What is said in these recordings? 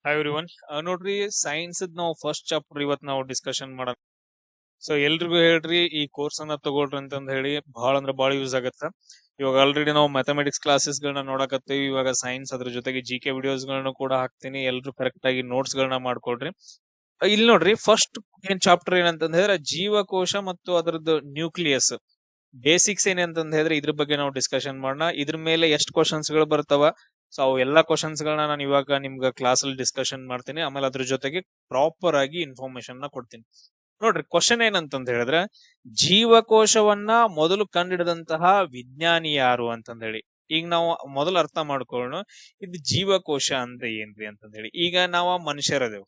Hi everyone. ನೋಡ್ರಿ, science ನಾವು first chapter ಇವತ್ ನಾವು ಡಿಸ್ಕಷನ್ ಮಾಡೋಣ. ಸೊ ಎಲ್ರಿಗೂ ಹೇಳ್ರಿ, ಈ ಕೋರ್ಸ್ ಅನ್ನ ತಗೊಳ್ರಿ ಅಂತಂದ್ ಹೇಳಿ ಬಹಳ ಅಂದ್ರೆ ಬಹಳ ಯೂಸ್ ಆಗತ್ತ. ಇವಾಗ ಆಲ್ರೆಡಿ ನಾವು ಮ್ಯಾಥಮೆಟಿಕ್ಸ್ ಕ್ಲಾಸಸ್ ಗಳನ್ನ ನೋಡಕತ್ತೀವಿ. ಇವಾಗ ಸೈನ್ಸ್ ಅದ್ರ ಜೊತೆಗೆ GK ವಿಡಿಯೋಸ್ ಗಳನ್ನ ಕೂಡ ಹಾಕ್ತೀನಿ. ಎಲ್ರು ಕರೆಕ್ಟ್ ಆಗಿ ನೋಟ್ಸ್ ಗಳನ್ನ ಮಾಡ್ಕೊಳ್ರಿ. ಇಲ್ಲಿ ನೋಡ್ರಿ, ಫಸ್ಟ್ ಏನ್ ಚಾಪ್ಟರ್ ಏನಂತಂದ್ ಹೇಳಿದ್ರೆ ಜೀವಕೋಶ ಮತ್ತು ಅದರದ್ದು ನ್ಯೂಕ್ಲಿಯಸ್ ಬೇಸಿಕ್ಸ್ ಏನಂತಂದ್ ಹೇಳಿದ್ರೆ ಇದ್ರ ಬಗ್ಗೆ ನಾವು ಡಿಸ್ಕಷನ್ ಮಾಡೋಣ. ಇದ್ರ ಮೇಲೆ ಎಷ್ಟು ಕ್ವಶನ್ಸ್ ಗಳು ಬರ್ತಾವ, ಸೊ ಅವು ಎಲ್ಲಾ ಕ್ವಶನ್ಸ್ ಗಳನ್ನ ನಾನು ಇವಾಗ ನಿಮ್ಗೆ ಕ್ಲಾಸ್ ಅಲ್ಲಿ ಡಿಸ್ಕಷನ್ ಮಾಡ್ತೀನಿ. ಆಮೇಲೆ ಅದ್ರ ಜೊತೆಗೆ ಪ್ರಾಪರ್ ಆಗಿ ಇನ್ಫಾರ್ಮೇಶನ್ ನ ಕೊಡ್ತೀನಿ. ನೋಡ್ರಿ, ಕ್ವಶನ್ ಏನಂತಂದ್ ಹೇಳಿದ್ರೆ ಜೀವಕೋಶವನ್ನ ಮೊದಲು ಕಂಡಿಡಿದಂತಹ ವಿಜ್ಞಾನಿ ಯಾರು ಅಂತಂದ್ ಹೇಳಿ. ಈಗ ನಾವು ಮೊದಲು ಅರ್ಥ ಮಾಡ್ಕೊಳ್ಳೋಣ, ಇದು ಜೀವಕೋಶ ಅಂದ್ರೆ ಏನ್ರಿ ಅಂತಂದ್ ಹೇಳಿ. ಈಗ ನಾವು ಮನುಷ್ಯರದೇವು,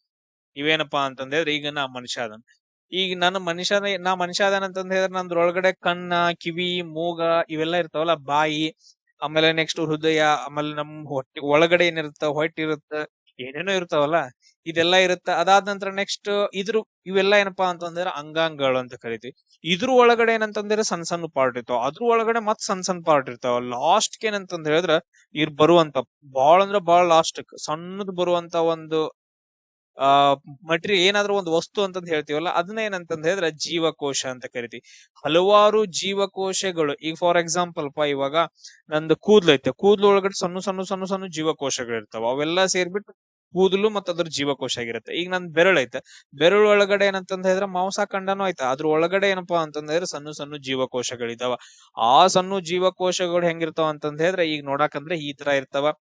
ಇವೇನಪ್ಪಾ ಅಂತಂದ್ ಹೇಳಿದ್ರೆ ಈಗ ನಾ ಮನುಷ್ಯ ಅದನ್. ಈಗ ನನ್ನ ಮನುಷ್ಯ ಅದಾನಂತಂದ್ ಹೇಳಿದ್ರೆ ನಂದ್ರೊಳಗಡೆ ಕಣ್ಣ, ಕಿವಿ, ಮೂಗ ಇವೆಲ್ಲ ಇರ್ತಾವಲ್ಲ, ಬಾಯಿ, ಆಮೇಲೆ ನೆಕ್ಸ್ಟ್ ಹೃದಯ, ಆಮೇಲೆ ನಮ್ ಹೊಟ್ಟೆ ಒಳಗಡೆ ಏನಿರುತ್ತ, ಹೊಟ್ಟೆ ಇರುತ್ತ, ಏನೇನೋ ಇರ್ತಾವಲ್ಲ, ಇದೆಲ್ಲ ಇರುತ್ತ. ಅದಾದ ನಂತರ ನೆಕ್ಸ್ಟ್ ಇವೆಲ್ಲ ಏನಪ್ಪಾ ಅಂತಂದ್ರೆ ಅಂಗಾಂಗಗಳು ಅಂತ ಕರಿತೀವಿ. ಇದ್ರ ಒಳಗಡೆ ಏನಂತಂದ್ರೆ ಸಣ್ಣ ಸಣ್ಣ ಪಾರ್ಟ್ ಇರ್ತಾವ, ಅದ್ರ ಒಳಗಡೆ ಮತ್ ಸಣ್ಣ ಸಣ್ಣ ಪಾರ್ಟ್ ಇರ್ತಾವ. ಲಾಸ್ಟ್ ಏನಂತಂದ್ ಹೇಳಿದ್ರ ಬರುವಂತ ಬಾಳ ಅಂದ್ರ ಬಾಳ ಲಾಸ್ಟ್ ಸಣ್ಣದ್ ಬರುವಂತ ಒಂದು ಆ ಏನಾದ್ರೂ ಒಂದು ವಸ್ತು ಅಂತಂದ್ ಹೇಳ್ತೀವಲ್ಲ, ಅದನ್ನ ಏನಂತಂದ್ ಹೇಳಿದ್ರೆ ಜೀವಕೋಶ ಅಂತ ಕರಿತೀವಿ. ಹಲವಾರು ಜೀವಕೋಶಗಳು, ಈಗ ಫಾರ್ ಎಕ್ಸಾಂಪಲ್ ಇವಾಗ ನಂದು ಕೂದ್ಲು ಐತೆ, ಕೂದ್ಲು ಒಳಗಡೆ ಸಣ್ಣ ಸಣ್ಣ ಸಣ್ಣ ಸಣ್ಣ ಜೀವಕೋಶಗಳು ಇರ್ತಾವ. ಅವೆಲ್ಲ ಸೇರ್ಬಿಟ್ಟು ಕೂದಲು ಮತ್ತ ಅದ್ರ ಜೀವಕೋಶ ಆಗಿರುತ್ತೆ. ಈಗ ನನ್ ಬೆರಳು ಐತೆ, ಬೆರಳು ಒಳಗಡೆ ಏನಂತಂದ್ ಹೇಳಿದ್ರೆ ಮಾಂಸಖಂಡನೂ ಐತೆ, ಅದ್ರ ಒಳಗಡೆ ಏನಪ್ಪಾ ಅಂತಂದ್ರೆ ಸಣ್ಣ ಸಣ್ಣ ಜೀವಕೋಶಗಳಿದಾವ. ಆ ಸಣ್ಣ ಜೀವಕೋಶಗಳು ಹೆಂಗಿರ್ತಾವ ಅಂತಂದ್ ಹೇಳಿದ್ರೆ ಈಗ ನೋಡಾಕಂದ್ರೆ ಈ ತರ ಇರ್ತಾವ.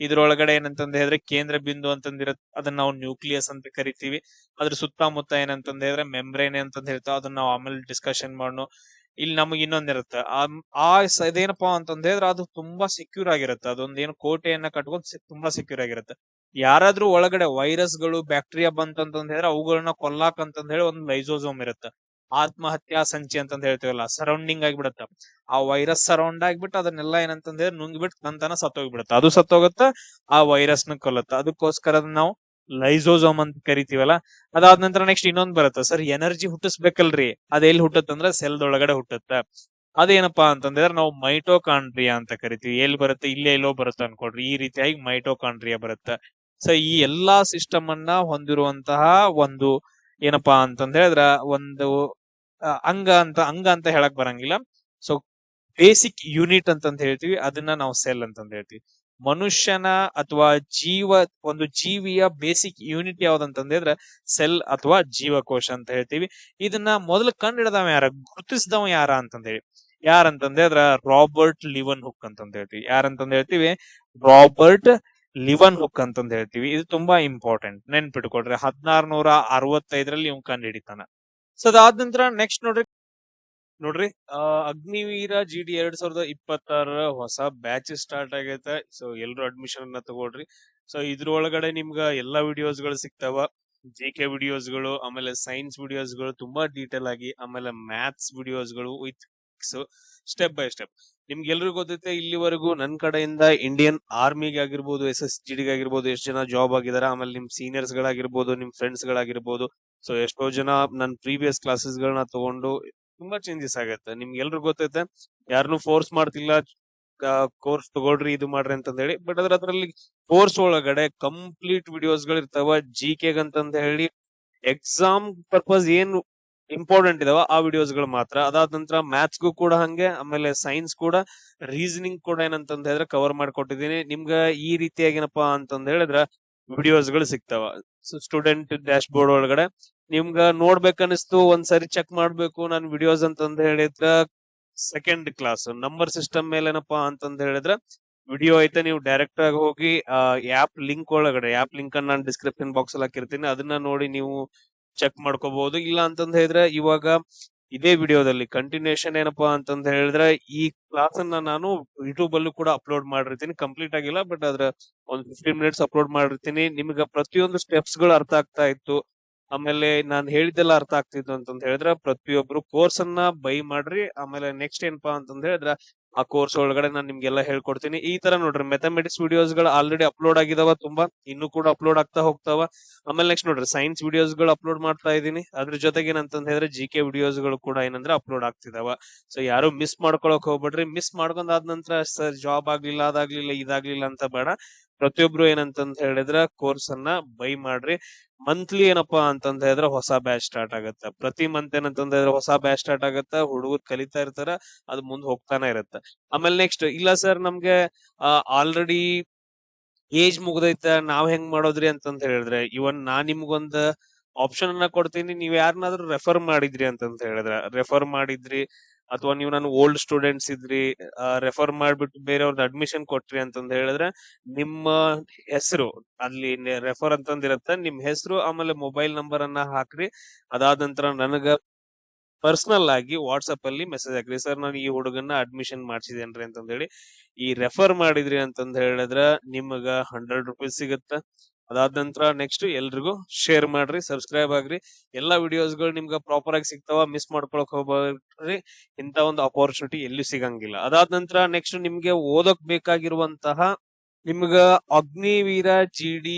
ಇದ್ರೊಳಗಡೆ ಏನಂತಂದ್ ಹೇಳಿದ್ರೆ ಕೇಂದ್ರ ಬಿಂದು ಅಂತಂದಿರತ್, ಅದನ್ನ ನಾವು ನ್ಯೂಕ್ಲಿಯಸ್ ಅಂತ ಕರಿತೀವಿ. ಅದ್ರ ಸುತ್ತಮುತ್ತ ಏನಂತಂದ್ ಹೇಳಿದ್ರೆ ಮೆಂಬ್ರೇನ್ ಅಂತಂದ್ ಹೇಳ್ತಾವ, ಅದನ್ನ ನಾವು ಆಮೇಲೆ ಡಿಸ್ಕಷನ್ ಮಾಡೋಣ. ಇಲ್ಲಿ ನಮಗ್ ಇನ್ನೊಂದಿರುತ್ತೆ, ಇದೇನಪ್ಪಾ ಅಂತಂದ್ ಹೇಳಿದ್ರೆ ಅದು ತುಂಬಾ ಸೆಕ್ಯೂರ್ ಆಗಿರುತ್ತೆ. ಅದೊಂದೇನು ಕೋಟೆಯನ್ನ ಕಟ್ಕೊಂಡು ತುಂಬಾ ಸೆಕ್ಯೂರ್ ಆಗಿರುತ್ತೆ. ಯಾರಾದ್ರೂ ಒಳಗಡೆ ವೈರಸ್ ಗಳು, ಬ್ಯಾಕ್ಟೀರಿಯಾ ಬಂತಂತಂದ್ ಹೇಳಿದ್ರೆ ಅವುಗಳನ್ನ ಕೊಲ್ಲಾಕ್ ಅಂತಂದ್ ಹೇಳಿ ಒಂದು ಲೈಸೋಸೋಮ್ ಇರುತ್ತೆ. ಆತ್ಮಹತ್ಯಾ ಸಂಚಿ ಅಂತಂದ್ ಹೇಳ್ತೀವಲ್ಲ, ಸರೌಂಡಿಂಗ್ ಆಗಿಬಿಡತ್ತ. ಆ ವೈರಸ್ ಸರೌಂಡ್ ಆಗ್ಬಿಟ್ಟು ಅದನ್ನೆಲ್ಲ ಏನಂತಂದ್ರೆ ನುಂಗ್ಬಿಟ್ಟು ನಂತನ ಸತ್ತೋಗ್ಬಿಡುತ್ತೆ. ಅದು ಸತ್ತೋಗತ್ತ, ಆ ವೈರಸ್ ನ ಕೊಲ್ಲತ್ತ. ಅದಕ್ಕೋಸ್ಕರ ಅದನ್ನ ನಾವು ಲೈಸೋಸೋಮ್ ಅಂತ ಕರಿತೀವಲ್ಲ. ಅದಾದ ನಂತರ ನೆಕ್ಸ್ಟ್ ಇನ್ನೊಂದ್ ಬರುತ್ತೆ, ಸರ್ ಎನರ್ಜಿ ಹುಟ್ಟಿಸ್ಬೇಕಲ್ರಿ, ಅದೆಲ್ಲಿ ಹುಟ್ಟತ್ತಂದ್ರೆ ಸೆಲ್ದೊಳಗಡೆ ಹುಟ್ಟತ್ತ. ಅದೇನಪ್ಪಾ ಅಂತಂದ್ರೆ ನಾವು ಮೈಟೋಕಾಂಡ್ರಿಯಾ ಅಂತ ಕರಿತೀವಿ. ಎಲ್ಲಿ ಬರುತ್ತೆ, ಇಲ್ಲೇ ಎಲ್ಲೋ ಬರುತ್ತೆ ಅನ್ಕೊಡ್ರಿ. ಈ ರೀತಿಯಾಗಿ ಮೈಟೋಕಾಂಡ್ರಿಯಾ ಬರುತ್ತೆ. ಸೊ ಈ ಎಲ್ಲಾ ಸಿಸ್ಟಮ್ ಅನ್ನ ಹೊಂದಿರುವಂತಹ ಒಂದು ಏನಪ್ಪಾ ಅಂತಂದ್ ಹೇಳಿದ್ರ ಒಂದು ಅಂಗ ಅಂತ ಹೇಳಕ್ ಬರಂಗಿಲ್ಲ. ಸೊ ಬೇಸಿಕ್ ಯೂನಿಟ್ ಅಂತಂತ ಹೇಳ್ತೀವಿ, ಅದನ್ನ ನಾವು ಸೆಲ್ ಅಂತಂದ ಹೇಳ್ತೀವಿ. ಮನುಷ್ಯನ ಅಥವಾ ಒಂದು ಜೀವಿಯ ಬೇಸಿಕ್ ಯೂನಿಟ್ ಯಾವ್ದಂತಂದ್ರೆ ಸೆಲ್ ಅಥವಾ ಜೀವಕೋಶ ಅಂತ ಹೇಳ್ತೀವಿ. ಇದನ್ನ ಮೊದಲು ಕಂಡಿಡಿದವ ಯಾರ, ಗುರುತಿಸಿದವ ಯಾರ ಅಂತಂದ ಹೇಳಿ, ಯಾರಂತಂದ್ರೆ ರಾಬರ್ಟ್ ಲಿವನ್ ಹುಕ್ ಅಂತಂದ ಹೇಳ್ತೀವಿ. ಯಾರಂತಂದ ಹೇಳ್ತೀವಿ, ರಾಬರ್ಟ್ ಲಿವನ್ ಹುಕ್ ಅಂತಂದ ಹೇಳ್ತೀವಿ. ಇದು ತುಂಬಾ ಇಂಪಾರ್ಟೆಂಟ್, ನೆನ್ಪಿಟ್ಕೊಡ್ರಿ. 1665 ಇವ್ ಕಂಡು ಹಿಡಿತಾನ. ಸೊ ಅದಾದ ನಂತರ ನೆಕ್ಸ್ಟ್ ನೋಡ್ರಿ, ಅಗ್ನಿವೀರ GD 2026 ಹೊಸ ಬ್ಯಾಚ್ ಸ್ಟಾರ್ಟ್ ಆಗೈತೆ. ಸೊ ಎಲ್ರು ಅಡ್ಮಿಷನ್ ಅನ್ನ ತಗೊಳ್ರಿ. ಸೊ ಇದ್ರೊಳಗಡೆ ನಿಮ್ಗ ಎಲ್ಲಾ ವಿಡಿಯೋಸ್ ಗಳು ಸಿಗ್ತಾವ. GK ವಿಡಿಯೋಸ್ ಗಳು, ಆಮೇಲೆ ಸೈನ್ಸ್ ವಿಡಿಯೋಸ್ ಗಳು ತುಂಬಾ ಡೀಟೇಲ್ ಆಗಿ, ಆಮೇಲೆ ಮ್ಯಾಥ್ಸ್ ವಿಡಿಯೋಸ್ ಗಳು ವಿತ್ ಸ್ಟೆಪ್ ಬೈ ಸ್ಟೆಪ್. ನಿಮ್ಗೆಲ್ರಿಗೂ ಗೊತ್ತೈತೆ, ಇಲ್ಲಿವರೆಗೂ ನನ್ನ ಕಡೆಯಿಂದ ಇಂಡಿಯನ್ ಆರ್ಮಿಗೆ ಆಗಿರ್ಬೋದು, SSGD ಆಗಿರ್ಬೋದು ಎಷ್ಟು ಜನ ಜಾಬ್ ಆಗಿದಾರೆ, ಆಮೇಲೆ ನಿಮ್ ಸೀನಿಯರ್ಸ್ ಗಳಾಗಿರ್ಬೋದು, ನಿಮ್ ಫ್ರೆಂಡ್ಸ್ ಗಳಾಗಿರ್ಬೋದು. ಸೊ ಎಷ್ಟೋ ಜನ ನನ್ನ ಪ್ರೀವಿಯಸ್ ಕ್ಲಾಸಸ್ ಗಳನ್ನ ತಗೊಂಡು ತುಂಬಾ ಚೇಂಜಸ್ ಆಗತ್ತೆ. ನಿಮ್ಗೆಲ್ರಿಗೂ ಗೊತ್ತೈತೆ, ಯಾರನ್ನು ಫೋರ್ಸ್ ಮಾಡ್ತಿಲ್ಲ ಕೋರ್ಸ್ ತಗೊಳ್ರಿ, ಇದು ಮಾಡ್ರಿ ಅಂತಂದ ಹೇಳಿ. ಬಟ್ ಅದ್ರಲ್ಲಿ ಕೋರ್ಸ್ ಒಳಗಡೆ ಕಂಪ್ಲೀಟ್ ವಿಡಿಯೋಸ್ ಗಳು ಇರ್ತಾವ. GK ಅಂತಂದ ಹೇಳಿ ಎಕ್ಸಾಮ್ ಪರ್ಪಸ್ ಏನು ಇಂಪಾರ್ಟೆಂಟ್ ಇದಾವ ಆ ವಿಡಿಯೋಸ್ ಗಳು ಮಾತ್ರ. ಅದಾದ ನಂತರ ಮ್ಯಾಥ್ಸ್ಗೂ ಕೂಡ ಹಂಗೆ, ಆಮೇಲೆ ಸೈನ್ಸ್ ಕೂಡ, ರೀಸನಿಂಗ್ ಕೂಡ ಏನಂತಂದ ಹೇಳಿದ್ರೆ ಕವರ್ ಮಾಡ್ಕೊಟ್ಟಿದೀನಿ. ನಿಮ್ಗ ಈ ರೀತಿಯಾಗಿ ಏನಪ್ಪಾ ಅಂತಂದ ಹೇಳಿದ್ರ ವಿಡಿಯೋಸ್ ಗಳು ಸಿಗ್ತಾವ. ಸ್ಟೂಡೆಂಟ್ ಡ್ಯಾಶ್ ಬೋರ್ಡ್ ಒಳಗಡೆ ನಿಮ್ಗ ನೋಡ್ಬೇಕನ್ನಿಸ್ತು, ಒಂದ್ಸರಿ ಚೆಕ್ ಮಾಡ್ಬೇಕು ನಾನು ವಿಡಿಯೋಸ್ ಅಂತಂದ ಹೇಳಿದ್ರ ಸೆಕೆಂಡ್ ಕ್ಲಾಸ್ ನಂಬರ್ ಸಿಸ್ಟಮ್ ಮೇಲೆ ಏನಪ್ಪಾ ಅಂತಂದ ಹೇಳಿದ್ರ ವಿಡಿಯೋ ಐತೆ. ನೀವು ಡೈರೆಕ್ಟ್ ಆಗಿ ಹೋಗಿ ಆಪ್ ಲಿಂಕ್ ಅನ್ನ ನಾನು ಡಿಸ್ಕ್ರಿಪ್ಷನ್ ಬಾಕ್ಸ್ ಅಲ್ಲಿ ಹಾಕಿರ್ತೀನಿ, ಅದನ್ನ ನೋಡಿ ನೀವು ಚೆಕ್ ಮಾಡ್ಕೋಬಹುದು. ಇಲ್ಲ ಅಂತಂದ ಹೇಳಿದ್ರೆ ಇವಾಗ ಇದೇ ವಿಡಿಯೋದಲ್ಲಿ ಕಂಟಿನ್ಯೂಷನ್ ಏನಪ್ಪಾ ಅಂತಂದ ಹೇಳಿದ್ರೆ ಈ ಕ್ಲಾಸ್ ಅನ್ನ ನಾನು ಯೂಟ್ಯೂಬ್ ಅಲ್ಲೂ ಕೂಡ ಅಪ್ಲೋಡ್ ಮಾಡಿರ್ತೀನಿ. ಕಂಪ್ಲೀಟ್ ಆಗಿಲ್ಲ, ಬಟ್ ಅದ್ರ ಒಂದು 15 ಮಿನಿಟ್ಸ್ ಅಪ್ಲೋಡ್ ಮಾಡಿರ್ತೀನಿ. ನಿಮ್ಗ ಪ್ರತಿಯೊಂದು ಸ್ಟೆಪ್ಸ್ ಗಳು ಅರ್ಥ ಆಗ್ತಾ ಇತ್ತು, ಆಮೇಲೆ ನಾನು ಹೇಳಿದ್ದೆಲ್ಲ ಅರ್ಥ ಆಗ್ತಿತ್ತು ಅಂತಂದ ಹೇಳಿದ್ರೆ ಪ್ರತಿಯೊಬ್ರು ಕೋರ್ಸ್ ಅನ್ನ ಬೈ ಮಾಡ್ರಿ. ಆಮೇಲೆ ನೆಕ್ಸ್ಟ್ ಏನಪ್ಪಾ ಅಂತಂದ ಹೇಳಿದ್ರೆ ಆ ಕೋರ್ಸ್ ಒಳಗಡೆ ನಾನು ನಿಮ್ಗೆಲ್ಲ ಹೇಳ್ಕೊಡ್ತೀನಿ. ಈ ತರ ನೋಡ್ರಿ, ಮ್ಯಾಥಮೆಟಿಕ್ಸ್ ವಿಡಿಯೋಸ್ ಗಳು ಆಲ್ರೆಡಿ ಅಪ್ಲೋಡ್ ಆಗಿದಾವ, ತುಂಬಾ ಇನ್ನೂ ಕೂಡ ಅಪ್ಲೋಡ್ ಆಗ್ತಾ ಹೋಗ್ತಾವ. ಆಮೇಲೆ ನೆಕ್ಸ್ಟ್ ನೋಡ್ರಿ, ಸೈನ್ಸ್ ವಿಡಿಯೋಸ್ ಗಳು ಅಪ್ಲೋಡ್ ಮಾಡ್ತಾ ಇದೀನಿ. ಅದ್ರ ಜೊತೆಗೆ ಏನಂತಂದ ಹೇಳಿದ್ರೆ GK ವಿಡಿಯೋಸ್ ಗಳು ಕೂಡ ಏನಂದ್ರೆ ಅಪ್ಲೋಡ್ ಆಗ್ತಿದಾವ. ಸೊ ಯಾರು ಮಿಸ್ ಮಾಡ್ಕೊಳಕ್ ಹೋಗ್ಬೇಡ್ರಿ. ಮಿಸ್ ಮಾಡ್ಕೊಂಡಾದ ನಂತರ ಸರ್ ಜಾಬ್ ಆಗ್ಲಿಲ್ಲ, ಅದಾಗ್ಲಿಲ್ಲ, ಇದಾಗ್ಲಿಲ್ಲ ಅಂತ ಬೇಡ. ಪ್ರತಿಯೊಬ್ರು ಏನಂತಂದ್ ಹೇಳಿದ್ರ ಕೋರ್ಸ್ ಅನ್ನ ಬೈ ಮಾಡ್ರಿ. ಮಂತ್ಲಿ ಏನಪ್ಪಾ ಅಂತಂದ್ ಹೇಳಿದ್ರೆ ಹೊಸ ಬ್ಯಾಚ್ ಸ್ಟಾರ್ಟ್ ಆಗತ್ತ. ಪ್ರತಿ ಮಂತ್ ಏನಂತಂದ್ ಹೇಳಿದ್ರೆ ಹೊಸ ಬ್ಯಾಚ್ ಸ್ಟಾರ್ಟ್ ಆಗತ್ತ. ಹುಡುಗರು ಕಲಿತಾ ಇರ್ತಾರ, ಅದು ಮುಂದ್ ಹೋಗ್ತಾನೆ ಇರತ್ತ. ಆಮೇಲೆ ನೆಕ್ಸ್ಟ್ ಇಲ್ಲ ಸರ್ ನಮ್ಗೆ ಆಲ್ರೆಡಿ ಏಜ್ ಮುಗ್ದೈತ, ನಾವ್ ಹೆಂಗ್ ಮಾಡೋದ್ರಿ ಅಂತಂತ ಹೇಳಿದ್ರೆ, ಇವನ್ ನಾ ನಿಮ್ಗೊಂದ್ ಆಪ್ಷನ್ ಅನ್ನ ಕೊಡ್ತೀನಿ. ನೀವ್ ಯಾರನ್ನಾದ್ರೂ ರೆಫರ್ ಮಾಡಿದ್ರಿ ಅಂತಂತ ಹೇಳಿದ್ರ, ರೆಫರ್ ಮಾಡಿದ್ರಿ ಅಥವಾ ನೀವು ನಾನು ಓಲ್ಡ್ ಸ್ಟೂಡೆಂಟ್ಸ್ ಇದ್ರಿ, ರೆಫರ್ ಮಾಡ್ಬಿಟ್ಟು ಬೇರೆಯವ್ರದ್ದು ಅಡ್ಮಿಷನ್ ಕೊಟ್ರಿ ಅಂತಂದ್ ಹೇಳಿದ್ರೆ, ನಿಮ್ಮ ಹೆಸರು ಅಲ್ಲಿ ರೆಫರ್ ಅಂತಂದಿರತ್ತ, ನಿಮ್ ಹೆಸರು ಆಮೇಲೆ ಮೊಬೈಲ್ ನಂಬರ್ ಅನ್ನ ಹಾಕ್ರಿ. ಅದಾದ ನಂತರ ನನಗ ಪರ್ಸನಲ್ ಆಗಿ ವಾಟ್ಸ್ಆಪ್ ಅಲ್ಲಿ ಮೆಸೇಜ್ ಹಾಕ್ರಿ, ಸರ್ ನಾನು ಈ ಹುಡುಗನ್ನ ಅಡ್ಮಿಷನ್ ಮಾಡ್ಸಿದೇನ್ರಿ ಅಂತಂದ್ ಹೇಳಿ. ಈ ರೆಫರ್ ಮಾಡಿದ್ರಿ ಅಂತಂದ್ ಹೇಳಿದ್ರ ನಿಮಗ 100 ರೂಪೀಸ್ ಸಿಗತ್ತ. ಅದಾದ ನಂತರ ನೆಕ್ಸ್ಟ್ ಎಲ್ರಿಗೂ ಶೇರ್ ಮಾಡ್ರಿ, ಸಬ್ಸ್ಕ್ರೈಬ್ ಆಗ್ರಿ. ಎಲ್ಲಾ ವಿಡಿಯೋಸ್ಗಳು ನಿಮ್ಗ ಪ್ರಾಪರ್ ಆಗಿ ಸಿಗ್ತಾವ, ಮಿಸ್ ಮಾಡ್ಕೊಳಕ್ ಹೋಗ್ಬೇಡ್ರಿ. ಇಂತ ಒಂದು ಅಪರ್ಚುನಿಟಿ ಎಲ್ಲಿ ಸಿಗಂಗಿಲ್ಲ. ಅದಾದ ನಂತರ ನೆಕ್ಸ್ಟ್ ನಿಮ್ಗೆ ಓದಕ್ ಬೇಕಾಗಿರುವಂತಹ ನಿಮ್ಗ ಅಗ್ನಿವೀರ GD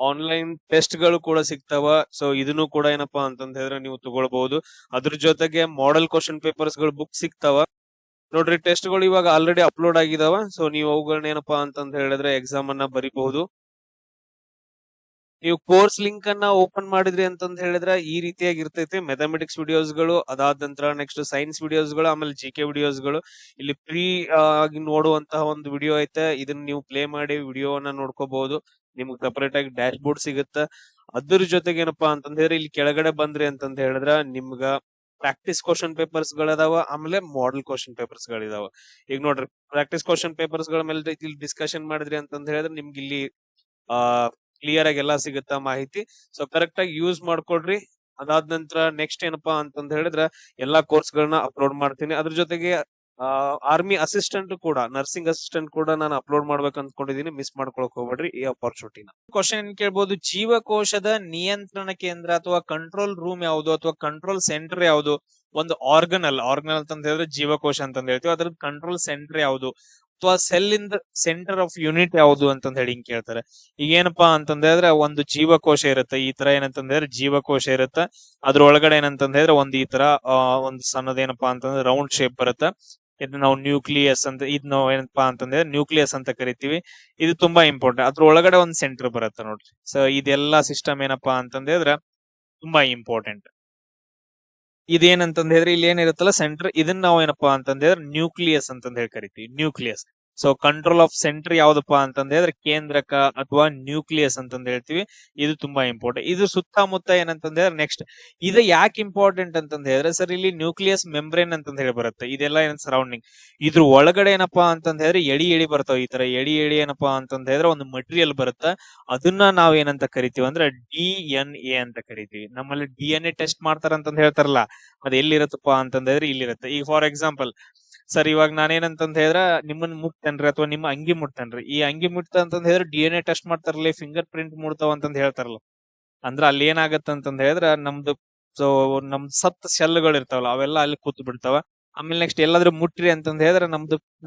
ಆನ್ಲೈನ್ ಟೆಸ್ಟ್ ಗಳು ಕೂಡ ಸಿಗ್ತಾವ. ಸೊ ಇದನ್ನು ಕೂಡ ಏನಪ್ಪಾ ಅಂತಂದ ಹೇಳಿದ್ರೆ ನೀವು ತಗೊಳ್ಬಹುದು. ಅದ್ರ ಜೊತೆಗೆ ಮಾಡೆಲ್ ಕ್ವಶನ್ ಪೇಪರ್ಸ್ ಗಳು ಬುಕ್ ಸಿಗ್ತಾವ ನೋಡ್ರಿ. ಟೆಸ್ಟ್ ಗಳು ಇವಾಗ ಆಲ್ರೆಡಿ ಅಪ್ಲೋಡ್ ಆಗಿದಾವ. ಸೊ ನೀವು ಅವುಗಳನ್ನ ಏನಪ್ಪಾ ಅಂತಂದ ಹೇಳಿದ್ರೆ ಎಕ್ಸಾಮ್ ಅನ್ನ ಬರಿಬಹುದು. ನೀವು ಕೋರ್ಸ್ ಲಿಂಕ್ ಅನ್ನ ಓಪನ್ ಮಾಡಿದ್ರಿ ಅಂತಂದ ಹೇಳಿದ್ರೆ ಈ ರೀತಿಯಾಗಿ ಇರ್ತೈತಿ. ಮ್ಯಾಥಮೆಟಿಕ್ಸ್ ವಿಡಿಯೋಸ್ ಗಳು, ಅದಾದ ನಂತರ ನೆಕ್ಸ್ಟ್ ಸೈನ್ಸ್ ವಿಡಿಯೋಸ್ ಗಳು, ಆಮೇಲೆ GK ವಿಡಿಯೋಸ್ ಗಳು. ಇಲ್ಲಿ ಫ್ರೀ ಆಗಿ ನೋಡುವಂತಹ ಒಂದು ವಿಡಿಯೋ ಐತೆ, ಇದನ್ನ ನೀವು ಪ್ಲೇ ಮಾಡಿ ವಿಡಿಯೋವನ್ನ ನೋಡ್ಕೋಬಹುದು. ನಿಮ್ಗೆ ಸಪರೇಟ್ ಆಗಿ ಡ್ಯಾಶ್ ಬೋರ್ಡ್ ಸಿಗುತ್ತ. ಅದ್ರ ಜೊತೆಗೆ ಏನಪ್ಪಾ ಅಂತಂದ ಹೇಳಿದ್ರೆ ಇಲ್ಲಿ ಕೆಳಗಡೆ ಬಂದ್ರಿ ಅಂತಂದ ಹೇಳಿದ್ರ ನಿಮ್ಗ ಪ್ರಾಕ್ಟೀಸ್ ಕ್ವಶನ್ ಪೇಪರ್ಸ್ ಗಳದಾವ, ಆಮೇಲೆ ಮಾಡೆಲ್ ಕ್ವಶನ್ ಪೇಪರ್ಸ್ ಗಳಿದಾವ. ಈಗ ನೋಡ್ರಿ, ಪ್ರಾಕ್ಟೀಸ್ ಕ್ವಶನ್ ಪೇಪರ್ಸ್ ಗಳ ಮೇಲೆ ಇಲ್ಲಿ ಡಿಸ್ಕಷನ್ ಮಾಡಿದ್ರಿ ಅಂತಂದ ಹೇಳಿದ್ರೆ ನಿಮ್ಗೆ ಇಲ್ಲಿ ಆ ಕ್ಲಿಯರ್ ಆಗಿ ಎಲ್ಲಾ ಸಿಗುತ್ತಾ ಮಾಹಿತಿ. ಸೊ ಕರೆಕ್ಟ್ ಆಗಿ ಯೂಸ್ ಮಾಡ್ಕೊಡ್ರಿ. ಅದಾದ ನಂತರ ನೆಕ್ಸ್ಟ್ ಏನಪ್ಪಾ ಅಂತಂದ ಹೇಳಿದ್ರೆ ಎಲ್ಲಾ ಕೋರ್ಸ್ ಗಳನ್ನ ಅಪ್ಲೋಡ್ ಮಾಡ್ತೀನಿ. ಅದ್ರ ಜೊತೆಗೆ ಆರ್ಮಿ ಅಸಿಸ್ಟೆಂಟ್ ಕೂಡ, ನರ್ಸಿಂಗ್ ಅಸಿಸ್ಟೆಂಟ್ ಕೂಡ ನಾನು ಅಪ್ಲೋಡ್ ಮಾಡ್ಬೇಕು ಅನ್ಕೊಂಡಿದೀನಿ. ಮಿಸ್ ಮಾಡ್ಕೊಳಕ್ ಹೋಗ್ಬೇಡ್ರಿ ಈ ಅಪರ್ಚುನಿಟಿನ. ಕ್ವಶನ್ ಏನ್ ಕೇಳ್ಬೋದು, ಜೀವಕೋಶದ ನಿಯಂತ್ರಣ ಕೇಂದ್ರ ಅಥವಾ ಕಂಟ್ರೋಲ್ ರೂಮ್ ಯಾವುದು ಅಥವಾ ಕಂಟ್ರೋಲ್ ಸೆಂಟರ್ ಯಾವುದು? ಒಂದು ಆರ್ಗನಲ್ ಅಂತಂದ ಹೇಳಿದ್ರೆ ಜೀವಕೋಶ ಅಂತಂದ ಹೇಳ್ತೀವಿ, ಅದ್ರದ್ದು ಕಂಟ್ರೋಲ್ ಸೆಂಟರ್ ಯಾವುದು ಅಥವಾ cell in the centre of unit ಯಾವುದು ಅಂತಂದ ಹೇಳಿ ಹಿಂಗ್ ಕೇಳ್ತಾರೆ. ಈಗ ಏನಪ್ಪಾ ಅಂತಂದ ಹೇಳಿದ್ರೆ ಒಂದು ಜೀವಕೋಶ ಇರುತ್ತೆ. ಈ ತರ ಏನಂತಂದ ಹೇಳಿದ್ರೆ ಜೀವಕೋಶ ಇರುತ್ತೆ. ಅದ್ರ ಒಳಗಡೆ ಏನಂತಂದ ಹೇಳಿದ್ರೆ ಒಂದ್ ಈ ತರ ಒಂದು ಸಣ್ಣದೇನಪ್ಪಾ ಅಂತಂದ್ರೆ ರೌಂಡ್ ಶೇಪ್ ಬರುತ್ತೆ. ಇದನ್ನ ನಾವು ನ್ಯೂಕ್ಲಿಯಸ್ ಅಂತ, ಇದ್ ನಾವು ಏನಪ್ಪಾ ಅಂತಂದ್ರೆ ನ್ಯೂಕ್ಲಿಯಸ್ ಅಂತ ಕರಿತೀವಿ. ಇದು ತುಂಬಾ ಇಂಪಾರ್ಟೆಂಟ್. ಅದ್ರ ಒಳಗಡೆ ಒಂದ್ ಸೆಂಟರ್ ಬರುತ್ತೆ ನೋಡ್ರಿ. ಸೊ ಇದೆಲ್ಲಾ ಸಿಸ್ಟಮ್ ಏನಪ್ಪಾ ಅಂತಂದ ಹೇಳಿದ್ರೆ ತುಂಬಾ ಇಂಪಾರ್ಟೆಂಟ್. ಇದೇನಂತಂದ ಹೇಳಿದ್ರೆ ಇಲ್ಲಿ ಏನಿರುತ್ತಲ್ಲ ಸೆಂಟರ್, ಇದನ್ನ ನಾವು ಏನಪ್ಪಾ ಅಂತಂದ ಹೇಳಿದ್ರೆ ನ್ಯೂಕ್ಲಿಯಸ್ ಅಂತಂದ ಹೇಳಿ ಕರಿತೀವಿ, nucleus. So control of center ಯಾವ್ದಪ್ಪಾ ಅಂತಂದ ಹೇಳಿದ್ರೆ ಕೇಂದ್ರಕ ಅಥವಾ ನ್ಯೂಕ್ಲಿಯಸ್ ಅಂತಂದ ಹೇಳ್ತೀವಿ. ಇದು ತುಂಬಾ ಇಂಪಾರ್ಟೆಂಟ್. ಇದು ಸುತ್ತಮುತ್ತ ಏನಂತಂದ ಹೇಳಿದ್ರೆ ನೆಕ್ಸ್ಟ್ ಇದು ಯಾಕೆ ಇಂಪಾರ್ಟೆಂಟ್ ಅಂತಂದ ಹೇಳಿದ್ರೆ, ಸರ್ ಇಲ್ಲಿ ನ್ಯೂಕ್ಲಿಯಸ್ ಮೆಂಬ್ರೇನ್ ಅಂತಂದ ಹೇಳಿ ಬರುತ್ತೆ. ಇದೆಲ್ಲ ಏನ್ ಸರೌಂಡಿಂಗ್, ಇದ್ರ ಒಳಗಡೆ ಏನಪ್ಪಾ ಅಂತಂದ ಹೇಳಿದ್ರೆ ಎಳಿ ಬರ್ತಾವ. ಈ ತರ ಎಳಿ ಏನಪ್ಪಾ ಅಂತಂದ ಹೇಳಿದ್ರೆ ಒಂದು ಮಟೀರಿಯಲ್ ಬರುತ್ತೆ. ಅದನ್ನ ನಾವ್ ಏನಂತ ಕರಿತೀವಿ ಅಂದ್ರೆ DNA ಅಂತ ಕರಿತೀವಿ. ನಮ್ಮಲ್ಲಿ DNA ಟೆಸ್ಟ್ ಮಾಡ್ತಾರ ಅಂತಂದ ಹೇಳ್ತಾರಲ್ಲ, ಅದ್ ಎಲ್ಲಿರತ್ತಪ್ಪ ಅಂತಂದ್ರೆ ಇಲ್ಲಿರುತ್ತೆ. ಈಗ ಫಾರ್ ಎಕ್ಸಾಂಪಲ್ ಸರ್, ಇವಾಗ ನಾನೇನಂತಂದ ಹೇಳಿದ್ರೆ ನಿಮ್ಮನ್ನ ಮುಟ್ತೇನ್ರಿ ಅಥವಾ ನಿಮ್ಮ ಅಂಗಿ ಮುಟ್ತೇನ್ರಿ. ಈ ಅಂಗಿ ಮುಟ್ತ ಅಂತಂದ ಹೇಳಿದ್ರೆ DNA ಟೆಸ್ಟ್ ಮಾಡ್ತಾರಲ್ಲ, ಫಿಂಗರ್ ಪ್ರಿಂಟ್ ಮುಡ್ತಾವ ಅಂತಂದ ಹೇಳ್ತಾರಲ್ಲ. ಅಂದ್ರ ಅಲ್ಲಿ ಏನಾಗತ್ತ ಅಂತಂದ ಹೇಳಿದ್ರೆ ನಮ್ದು ಸೊ ನಮ್ ಸತ್ ಸೆಲ್ಗಳು ಇರ್ತಾವಲ್ಲ ಅವೆಲ್ಲ ಅಲ್ಲಿ ಕೂತ್ ಬಿಡ್ತಾವ. ಆಮೇಲೆ ನೆಕ್ಸ್ಟ್ ಎಲ್ಲಾದ್ರೂ ಮುಟ್ರಿ ಅಂತಂದ ಹೇಳಿದ್ರೆ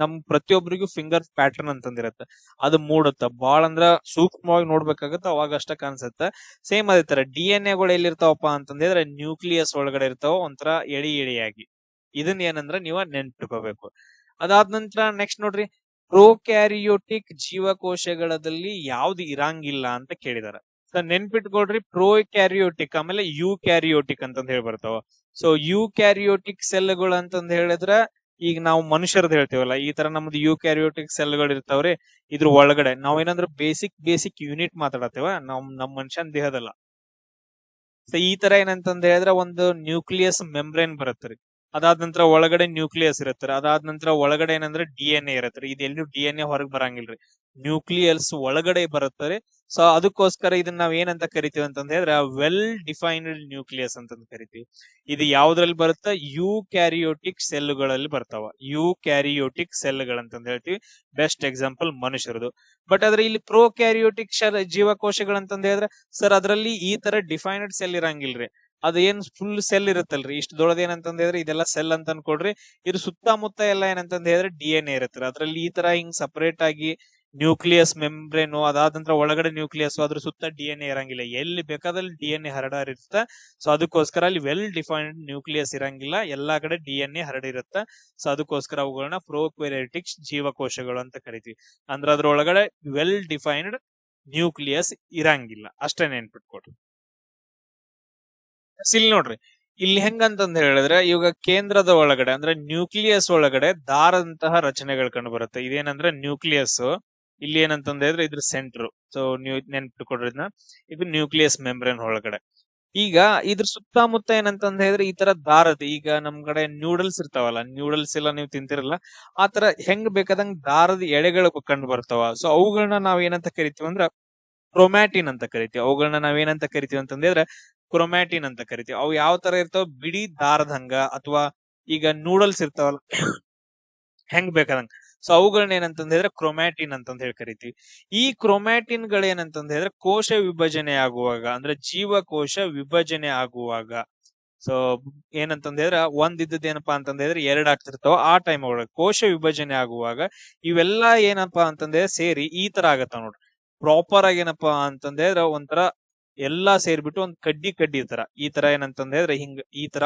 ನಮ್ ಪ್ರತಿಯೊಬ್ಬರಿಗೂ ಫಿಂಗರ್ ಪ್ಯಾಟರ್ನ್ ಅಂತಂದಿರತ್ತೆ, ಅದು ಮೂಡುತ್ತ. ಬಾಳ ಅಂದ್ರ ಸೂಕ್ಷ್ಮವಾಗಿ ನೋಡ್ಬೇಕಾಗತ್ತ, ಅವಾಗ ಅಷ್ಟ ಕಾಣಿಸುತ್ತೆ. ಸೇಮ್ ಅದೇ ತರ DNA ಗಳು ಎಲ್ಲಿರ್ತಾವಪ್ಪ ಅಂತಂದ ಹೇಳಿದ್ರೆ ನ್ಯೂಕ್ಲಿಯಸ್ ಒಳಗಡೆ ಇರ್ತಾವ, ಒಂಥರ ಎಳಿಯಾಗಿ. ಇದನ್ನ ಏನಂದ್ರ ನೀವ ನೆನ್ಪಿಟ್ಕೋಬೇಕು. ಅದಾದ ನಂತರ ನೆಕ್ಸ್ಟ್ ನೋಡ್ರಿ, ಪ್ರೋಕ್ಯಾರಿಯೋಟಿಕ್ ಜೀವಕೋಶಗಳಲ್ಲಿ ಯಾವ್ದು ಇರಂಗಿಲ್ಲ ಅಂತ ಕೇಳಿದಾರ. ನೆನ್ಪಿಟ್ಕೊಳ್ರಿ, ಪ್ರೋಕ್ಯಾರಿಯೋಟಿಕ್ ಆಮೇಲೆ ಯುಕ್ಯಾರಿಯೋಟಿಕ್ ಅಂತಂದ ಹೇಳಿ ಬರ್ತಾವ. ಸೊ ಯುಕ್ಯಾರಿಯೋಟಿಕ್ ಸೆಲ್ಗಳು ಅಂತಂದ ಹೇಳಿದ್ರ ಈಗ ನಾವು ಮನುಷ್ಯರದ್ ಹೇಳ್ತೀವಲ್ಲ, ಈ ತರ ನಮ್ದು ಯುಕ್ಯಾರಿಯೋಟಿಕ್ ಸೆಲ್ಗಳು ಇರ್ತಾವ್ರಿ. ಇದ್ರ ಒಳಗಡೆ ನಾವೇನಂದ್ರ ಬೇಸಿಕ್ ಯೂನಿಟ್ ಮಾತಾಡತ್ತೇವ ನಮ್ ಮನುಷ್ಯನ್ ದೇಹದಲ್ಲ. ಸೊ ಈ ತರ ಏನಂತಂದ ಹೇಳಿದ್ರೆ ಒಂದು ನ್ಯೂಕ್ಲಿಯಸ್ ಮೆಂಬ್ರೇನ್ ಬರುತ್ತ್ರಿ. ಅದಾದ ನಂತರ ಒಳಗಡೆ ನ್ಯೂಕ್ಲಿಯಸ್ ಇರತ್ತರ. ಅದಾದ ನಂತರ ಒಳಗಡೆ ಏನಂದ್ರೆ DNA ಇರತ್ರಿ. ಇದೆಲ್ಲೂ DNA ಹೊರಗ್ ಬರಂಗಿಲ್ರಿ, ನ್ಯೂಕ್ಲಿಯಸ್ ಒಳಗಡೆ ಬರುತ್ತಾರೆ. ಸೊ ಅದಕ್ಕೋಸ್ಕರ ಇದನ್ನ ನಾವ್ ಏನಂತ ಕರಿತೀವಿ ಅಂತಂದ ಹೇಳಿದ್ರೆ ವೆಲ್ ಡಿಫೈನ್ಡ್ ನ್ಯೂಕ್ಲಿಯಸ್ ಅಂತಂದ ಕರಿತೀವಿ. ಇದು ಯಾವ್ದ್ರಲ್ಲಿ ಬರುತ್ತ, ಯುಕ್ಯಾರಿಯೋಟಿಕ್ ಸೆಲ್ಗಳಲ್ಲಿ ಬರ್ತಾವ. ಯುಕ್ಯಾರಿಯೋಟಿಕ್ ಸೆಲ್ಗಳಂತಂದ ಹೇಳ್ತೀವಿ. Best example ಮನುಷ್ಯರದು. ಬಟ್ ಆದ್ರೆ ಇಲ್ಲಿ ಪ್ರೋಕ್ಯಾರಿಯೋಟಿಕ್ ಜೀವಕೋಶಗಳಂತಂದ ಹೇಳಿದ್ರೆ ಸರ್ ಅದ್ರಲ್ಲಿ ಈ ತರ ಡಿಫೈನ್ಡ್ ಸೆಲ್ ಇರಂಗಿಲ್ರಿ. ಅದೇನ್ ಫುಲ್ ಸೆಲ್ ಇರುತ್ತಲ್ರಿ, ಇಷ್ಟು ದೊಡ್ಡದ ಏನಂತಂದ ಹೇಳಿದ್ರೆ ಇದೆಲ್ಲ ಸೆಲ್ ಅಂತ ಅನ್ಕೊಡ್ರಿ. ಇದು ಸುತ್ತಮುತ್ತ ಎಲ್ಲ ಏನಂತಂದ ಹೇಳಿದ್ರೆ DNA ಇರುತ್ತೆ. ಅದ್ರಲ್ಲಿ ಈ ತರ ಹಿಂಗ್ ಸಪರೇಟ್ ಆಗಿ ನ್ಯೂಕ್ಲಿಯಸ್ ಮೆಂಬ್ರೇನು, ಅದಾದ ನಂತರ ಒಳಗಡೆ ನ್ಯೂಕ್ಲಿಯಸ್, ಅದ್ರ ಸುತ್ತ DNA ಇರಂಗಿಲ್ಲ. ಎಲ್ಲಿ ಬೇಕಾದಲ್ಲಿ DNA ಹರಡಿರುತ್ತೆ. ಸೊ ಅದಕ್ಕೋಸ್ಕರ ಅಲ್ಲಿ ವೆಲ್ ಡಿಫೈನ್ಡ್ ನ್ಯೂಕ್ಲಿಯಸ್ ಇರಂಗಿಲ್ಲ, ಎಲ್ಲಾ ಕಡೆ DNA ಹರಡಿರುತ್ತೆ. ಸೊ ಅದಕ್ಕೋಸ್ಕರ ಅವುಗಳನ್ನ ಪ್ರೋಕ್ಯಾರಿಯೋಟಿಕ್ ಜೀವಕೋಶಗಳು ಅಂತ ಕರಿತೀವಿ. ಅಂದ್ರೆ ಅದ್ರ ಒಳಗಡೆ ವೆಲ್ ಡಿಫೈನ್ಡ್ ನ್ಯೂಕ್ಲಿಯಸ್ ಇರಂಗಿಲ್ಲ, ಅಷ್ಟೇ ನೆನ್ಪಿಟ್ಕೊಡ್ರಿ. ಇಲ್ಲಿ ನೋಡ್ರಿ, ಇಲ್ಲಿ ಹೆಂಗಂತಂದ್ ಹೇಳಿದ್ರೆ, ಇವಾಗ ಕೇಂದ್ರದ ಒಳಗಡೆ ಅಂದ್ರೆ ನ್ಯೂಕ್ಲಿಯಸ್ ಒಳಗಡೆ ದಾರದಂತಹ ರಚನೆಗಳು ಕಂಡು ಬರುತ್ತೆ. ಇದೇನಂದ್ರೆ ನ್ಯೂಕ್ಲಿಯಸ್, ಇಲ್ಲಿ ಏನಂತಂದ ಹೇಳಿದ್ರೆ ಇದ್ರ ಸೆಂಟರ್. ಸೊ ನೀವು ನೆನ್ಪಿಟ್ಕೊಡ್ರಿ ಇದನ್ನ, ಇದು ನ್ಯೂಕ್ಲಿಯಸ್ ಮೆಂಬ್ರೇನ್ ಒಳಗಡೆ. ಈಗ ಇದ್ರ ಸುತ್ತಮುತ್ತ ಏನಂತಂದ ಹೇಳಿದ್ರೆ ಈ ತರ ದಾರದ, ಈಗ ನಮ್ ಕಡೆ ನ್ಯೂಡಲ್ಸ್ ಇರ್ತಾವಲ್ಲ, ನ್ಯೂಡಲ್ಸ್ ಎಲ್ಲ ನೀವು ತಿಂತಿರಲ್ಲ, ಆ ತರ ಹೆಂಗ್ ಬೇಕಾದಂಗ್ ದಾರದ ಎಳೆಗಳು ಕಂಡು ಬರ್ತಾವ. ಸೊ ಅವುಗಳನ್ನ ನಾವ್ ಏನಂತ ಕರಿತೀವಿ ಅಂದ್ರ ಕ್ರೊಮ್ಯಾಟಿನ್ ಅಂತ ಕರಿತೀವಿ. ಅವುಗಳನ್ನ ನಾವೇನಂತ ಕರಿತೀವಿ ಅಂತಂದ್ರೆ ಕ್ರೊಮ್ಯಾಟಿನ್ ಅಂತ ಕರಿತೀವಿ. ಅವು ಯಾವ ತರ ಇರ್ತಾವ, ಬಿಡಿ ದಾರದ ಹಂಗ, ಅಥವಾ ಈಗ ನೂಡಲ್ಸ್ ಇರ್ತಾವಲ್ಲ ಹೆಂಗ್ ಬೇಕಾದಂಗ. ಸೊ ಅವುಗಳನ್ನ ಏನಂತಂದ ಹೇಳಿದ್ರೆ ಕ್ರೊಮ್ಯಾಟಿನ್ ಅಂತಂದ ಹೇಳಿ ಕರಿತೀವಿ. ಈ ಕ್ರೊಮ್ಯಾಟಿನ್ ಗಳೇನಂತಂದ ಹೇಳಿದ್ರೆ ಕೋಶ ವಿಭಜನೆ ಆಗುವಾಗ, ಅಂದ್ರೆ ಜೀವಕೋಶ ವಿಭಜನೆ ಆಗುವಾಗ, ಸೊ ಏನಂತಂದ ಹೇಳಿದ್ರೆ ಒಂದಿದ್ದದ ಏನಪ್ಪಾ ಅಂತಂದ ಹೇಳಿದ್ರೆ ಎರಡ್ ಆಗ್ತಿರ್ತಾವ. ಆ ಟೈಮ್ ಒಳಗೆ ಕೋಶ ವಿಭಜನೆ ಆಗುವಾಗ ಇವೆಲ್ಲಾ ಏನಪ್ಪಾ ಅಂತಂದ್ರೆ ಸೇರಿ ಈ ತರ ಆಗತ್ತಾವ ನೋಡ್ರಿ. ಪ್ರಾಪರ್ ಆಗಿ ಏನಪ್ಪಾ ಅಂತಂದ ಹೇಳಿದ್ರೆ ಒಂಥರ ಎಲ್ಲಾ ಸೇರ್ಬಿಟ್ಟು ಒಂದ್ ಕಡ್ಡಿ ಕಡ್ಡಿ ತರ, ಈ ತರ ಏನಂತಂದ ಹೇಳಿದ್ರೆ ಹಿಂಗ ಈ ತರ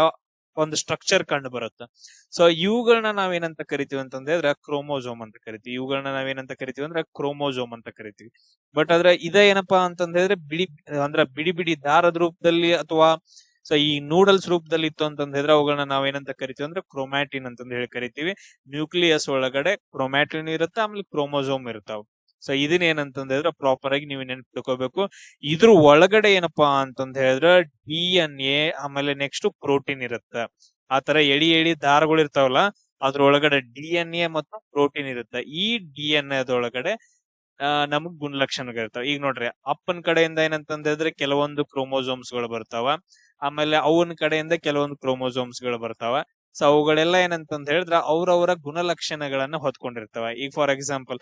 ಒಂದು ಸ್ಟ್ರಕ್ಚರ್ ಕಂಡು ಬರುತ್ತೆ. ಸೊ ಇವುಗಳನ್ನ ನಾವೇನಂತ ಕರಿತೀವಿ ಅಂತಂದ ಹೇಳಿದ್ರೆ ಕ್ರೋಮೋಸೋಮ್ ಅಂತ ಕರಿತೀವಿ. ಇವುಗಳನ್ನ ನಾವೇನಂತ ಕರಿತೀವಿ ಅಂದ್ರೆ ಕ್ರೋಮೋಸೋಮ್ ಅಂತ ಕರಿತೀವಿ. ಬಟ್ ಆದ್ರೆ ಇದ ಏನಪ್ಪಾ ಅಂತಂದ ಹೇಳಿದ್ರೆ ಬಿಡಿ ಬಿಡಿ ದಾರದ ರೂಪದಲ್ಲಿ, ಅಥವಾ ಸೊ ಈ ನೂಡಲ್ಸ್ ರೂಪದಲ್ಲಿ ಇತ್ತು ಅಂತಂದ ಹೇಳಿದ್ರೆ ಅವುಗಳನ್ನ ನಾವೇನಂತ ಕರಿತೀವಿ ಅಂದ್ರೆ ಕ್ರೊಮ್ಯಾಟಿನ್ ಅಂತಂದ ಹೇಳಿ ಕರಿತೀವಿ. ನ್ಯೂಕ್ಲಿಯಸ್ ಒಳಗಡೆ ಕ್ರೊಮ್ಯಾಟಿನ್ ಇರುತ್ತೆ, ಆಮೇಲೆ ಕ್ರೋಮೋಸೋಮ್ ಇರ್ತಾವ. ಸೊ ಇದನ್ನ ಏನಂತಂದ ಹೇಳಿದ್ರೆ ಪ್ರಾಪರ್ ಆಗಿ ನೀವು ನೆನ್ಪಿಟ್ಕೋಬೇಕು. ಇದ್ರ ಒಳಗಡೆ ಏನಪ್ಪಾ ಅಂತಂದ ಹೇಳಿದ್ರೆ DNA, ಆಮೇಲೆ ನೆಕ್ಸ್ಟ್ ಪ್ರೋಟೀನ್ ಇರುತ್ತೆ. ಆ ತರ ಎಳಿ ಎಳಿ ದಾರಗಳು ಇರ್ತಾವಲ್ಲ, ಅದ್ರೊಳಗಡೆ DNA ಮತ್ತು ಪ್ರೋಟೀನ್ ಇರುತ್ತೆ. ಈ DNA ಅದೊಳಗಡೆ ನಮಗ್ ಗುಣಲಕ್ಷಣಗಳಿರ್ತಾವ. ಈಗ ನೋಡ್ರಿ, ಅಪ್ಪನ ಕಡೆಯಿಂದ ಏನಂತಂದ ಹೇಳಿದ್ರೆ ಕೆಲವೊಂದು ಕ್ರೋಮೋಸೋಮ್ಸ್ ಗಳು ಬರ್ತಾವ, ಆಮೇಲೆ ಅವನ ಕಡೆಯಿಂದ ಕೆಲವೊಂದು ಕ್ರೋಮೋಸೋಮ್ಸ್ ಗಳು ಬರ್ತಾವ. ಸೊ ಅವುಗಳೆಲ್ಲ ಏನಂತಂದ ಹೇಳಿದ್ರೆ ಅವ್ರವರ ಗುಣಲಕ್ಷಣಗಳನ್ನ ಹೊತ್ಕೊಂಡಿರ್ತಾವ. ಈಗ ಫಾರ್ ಎಕ್ಸಾಂಪಲ್,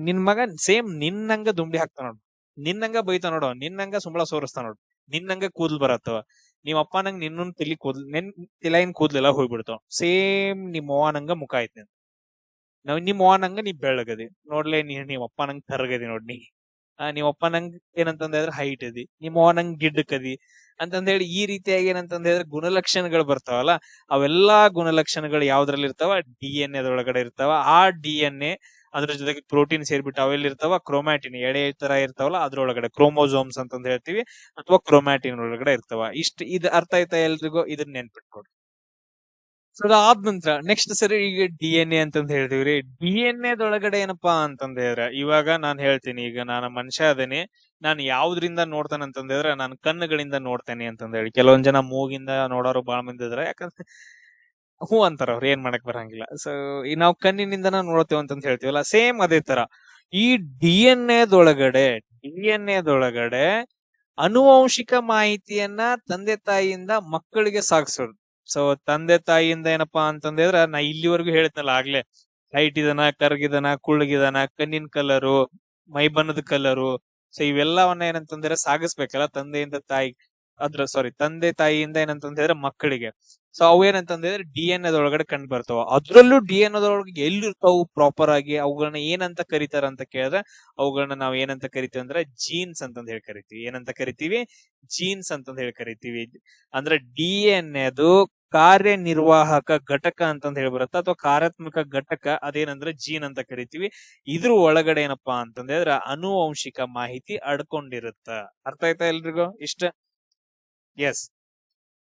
ನಿನ್ ಮಗ ಸೇಮ್ ನಿನ್ನಂಗ ದುಂಬಿ ಹಾಕ್ತಾನ ನೋಡು, ನಿನ್ನಂಗ ಬೈತಾ ನೋಡು, ನಿನ್ನಂಗ ಸುಂಬಳ ಸೋರಿಸ್ತಾ ನೋಡು, ನಿನ್ನಂಗ ಕೂದ್ಲು ಬರತ್ತವ. ನಿಮ್ ಅಪ್ಪನಂಗ ನಿನ್ನೊಂದ್ ತಲಿ ಕೂದ್ಲು, ತಲೆயின் ಕೂದ್ಲೆಲ್ಲ ಹೋಗ್ಬಿಡ್ತಾವ. ಸೇಮ್ ನಿಮ್ ಅವ್ವನಂಗ ಮುಖ ಐತಿ. ನಾವ್ ನಿಮ್ ಅವ್ವನಂಗ ನೀ ಬೆಳ್ಳಗದಿ ನೋಡ್ಲೆ, ನಿಮ್ ಅಪ್ಪ ನಂಗ್ ಕರ್ಗದಿ ನೋಡ್ ನೀ. ನಿಮ್ ಅಪ್ಪ ನಂಗ್ ಏನಂತಂದ ಹೇಳಿದ್ರೆ ಹೈಟ್ ಅದಿ, ನಿಮ್ ಅವ್ವ ನಂಗ್ ಗಿಡ್ಡಕ್ಕದಿ ಅಂತಂದ ಹೇಳಿ ಈ ರೀತಿಯಾಗಿ ಏನಂತಂದ ಹೇಳಿದ್ರೆ ಗುಣಲಕ್ಷಣಗಳು ಬರ್ತಾವಲ್ಲ, ಅವೆಲ್ಲಾ ಗುಣಲಕ್ಷಣಗಳು ಯಾವ್ದ್ರಲ್ಲಿ ಇರ್ತಾವ, DNA ಒಳಗಡೆ ಇರ್ತಾವ. ಆ DNA ಅದ್ರ ಜೊತೆಗೆ ಪ್ರೋಟೀನ್ ಸೇರ್ಬಿಟ್ಟು ಅವೆಲ್ಲ ಇರ್ತಾವ ಕ್ರೊಮ್ಯಾಟಿನ್ ಎಳೆ ತರ ಇರ್ತಾವಲ್ಲ ಅದ್ರೊಳಗಡೆ ಕ್ರೋಮೋಸೋಮ್ಸ್ ಅಂತಂದ ಹೇಳ್ತೀವಿ, ಅಥವಾ ಕ್ರೊಮ್ಯಾಟಿನ್ ಒಳಗಡೆ ಇರ್ತಾವ. ಇದ್ ಅರ್ಥ ಆಯ್ತಾ ಎಲ್ರಿಗೂ? ಇದನ್ನ ನೆನ್ಪಿಟ್ಕೊಡ್ರಿ. ಸೊ ಅದಾದ ನಂತರ ನೆಕ್ಸ್ಟ್ ಸರಿ ಈಗ DNA ಅಂತಂದ್ ಹೇಳ್ತೀವ್ರಿ. DNA ದೊಳಗಡೆ ಏನಪ್ಪಾ ಅಂತಂದ ಹೇಳಿದ್ರೆ, ಇವಾಗ ನಾನ್ ಹೇಳ್ತೀನಿ, ಈಗ ನಾನು ಮನುಷ್ಯ ಅದೇನಿ, ನಾನು ಯಾವ್ದ್ರಿಂದ ನೋಡ್ತಾನೆ ಅಂತಂದ ಹೇಳಿದ್ರೆ ನಾನು ಕಣ್ಣುಗಳಿಂದ ನೋಡ್ತೇನೆ ಅಂತಂದ ಹೇಳಿ. ಕೆಲವೊಂದ್ ಜನ ಮೂಗಿಂದ ನೋಡೋರು ಬಾಳ ಮಂದಿ ಇದಾರೆ, ಯಾಕಂದ್ರೆ ಹೂ ಅಂತಾರ, ಅವ್ರ ಏನ್ ಮಾಡಕ್ ಬರಂಗಿಲ್ಲ. ಸೊ ಈ ನಾವು ಕಣ್ಣಿನಿಂದನ ನೋಡ್ತೇವೆ ಅಂತಂತ ಹೇಳ್ತೀವಲ್ಲ, ಸೇಮ್ ಅದೇ ತರ ಈ ಡಿ ಎನ್ ಎ ದೊಳಗಡೆ ಅನುವಂಶಿಕ ಮಾಹಿತಿಯನ್ನ ತಂದೆ ತಾಯಿಯಿಂದ ಮಕ್ಕಳಿಗೆ ಸಾಗಿಸೋದು. ಸೊ ತಂದೆ ತಾಯಿಯಿಂದ ಏನಪ್ಪಾ ಅಂತಂದ್ರೆ ನಾ ಇಲ್ಲಿವರೆಗೂ ಹೇಳ್ತನಲ್ಲ ಆಗ್ಲೇ, ಹೈಟ್ ಇದನ, ಕರ್ಗಿದನ, ಕುಳ್ಳಗಿದನ, ಕಣ್ಣಿನ ಕಲರು, ಮೈ ಬಣ್ಣದ ಕಲರು, ಸೊ ಇವೆಲ್ಲವನ್ನ ಏನಂತಂದ್ರೆ ಸಾಗಿಸ್ಬೇಕಲ್ಲ ತಂದೆಯಿಂದ ತಾಯಿ, ತಂದೆ ತಾಯಿಯಿಂದ ಏನಂತಂದ್ರೆ ಮಕ್ಕಳಿಗೆ. ಸೊ ಅವು ಏನಂತಂದ್ರೆ DNA ಒಳಗಡೆ ಕಂಡು ಬರ್ತಾವ. ಅದ್ರಲ್ಲೂ DNA ಒಳಗೆ ಎಲ್ಲಿರ್ತಾವು ಪ್ರಾಪರ್ ಆಗಿ, ಅವುಗಳನ್ನ ಏನಂತ ಕರೀತಾರ ಅಂತ ಕೇಳಿದ್ರೆ ಅವುಗಳನ್ನ ನಾವ್ ಏನಂತ ಕರಿತೀವಿ ಅಂದ್ರೆ ಜೀನ್ಸ್ ಅಂತಂದ್ ಹೇಳಿ ಕರಿತೀವಿ. ಏನಂತ ಕರಿತೀವಿ? ಜೀನ್ಸ್ ಅಂತಂದ್ ಹೇಳಿ ಕರಿತೀವಿ. ಅಂದ್ರೆ DNA ಕಾರ್ಯನಿರ್ವಾಹಕ ಘಟಕ ಅಂತಂದ್ ಹೇಳಿ ಬರುತ್ತೆ, ಅಥವಾ ಕಾರ್ಯಾತ್ಮಕ ಘಟಕ, ಅದೇನಂದ್ರೆ ಜೀನ್ ಅಂತ ಕರಿತೀವಿ. ಇದ್ರ ಒಳಗಡೆ ಏನಪ್ಪಾ ಅಂತಂದ್ರೆ ಅನುವಂಶಿಕ ಮಾಹಿತಿ ಅಡ್ಕೊಂಡಿರುತ್ತ. ಅರ್ಥ ಆಯ್ತಾ ಎಲ್ರಿಗೂ? ಇಷ್ಟ. ಎಸ್.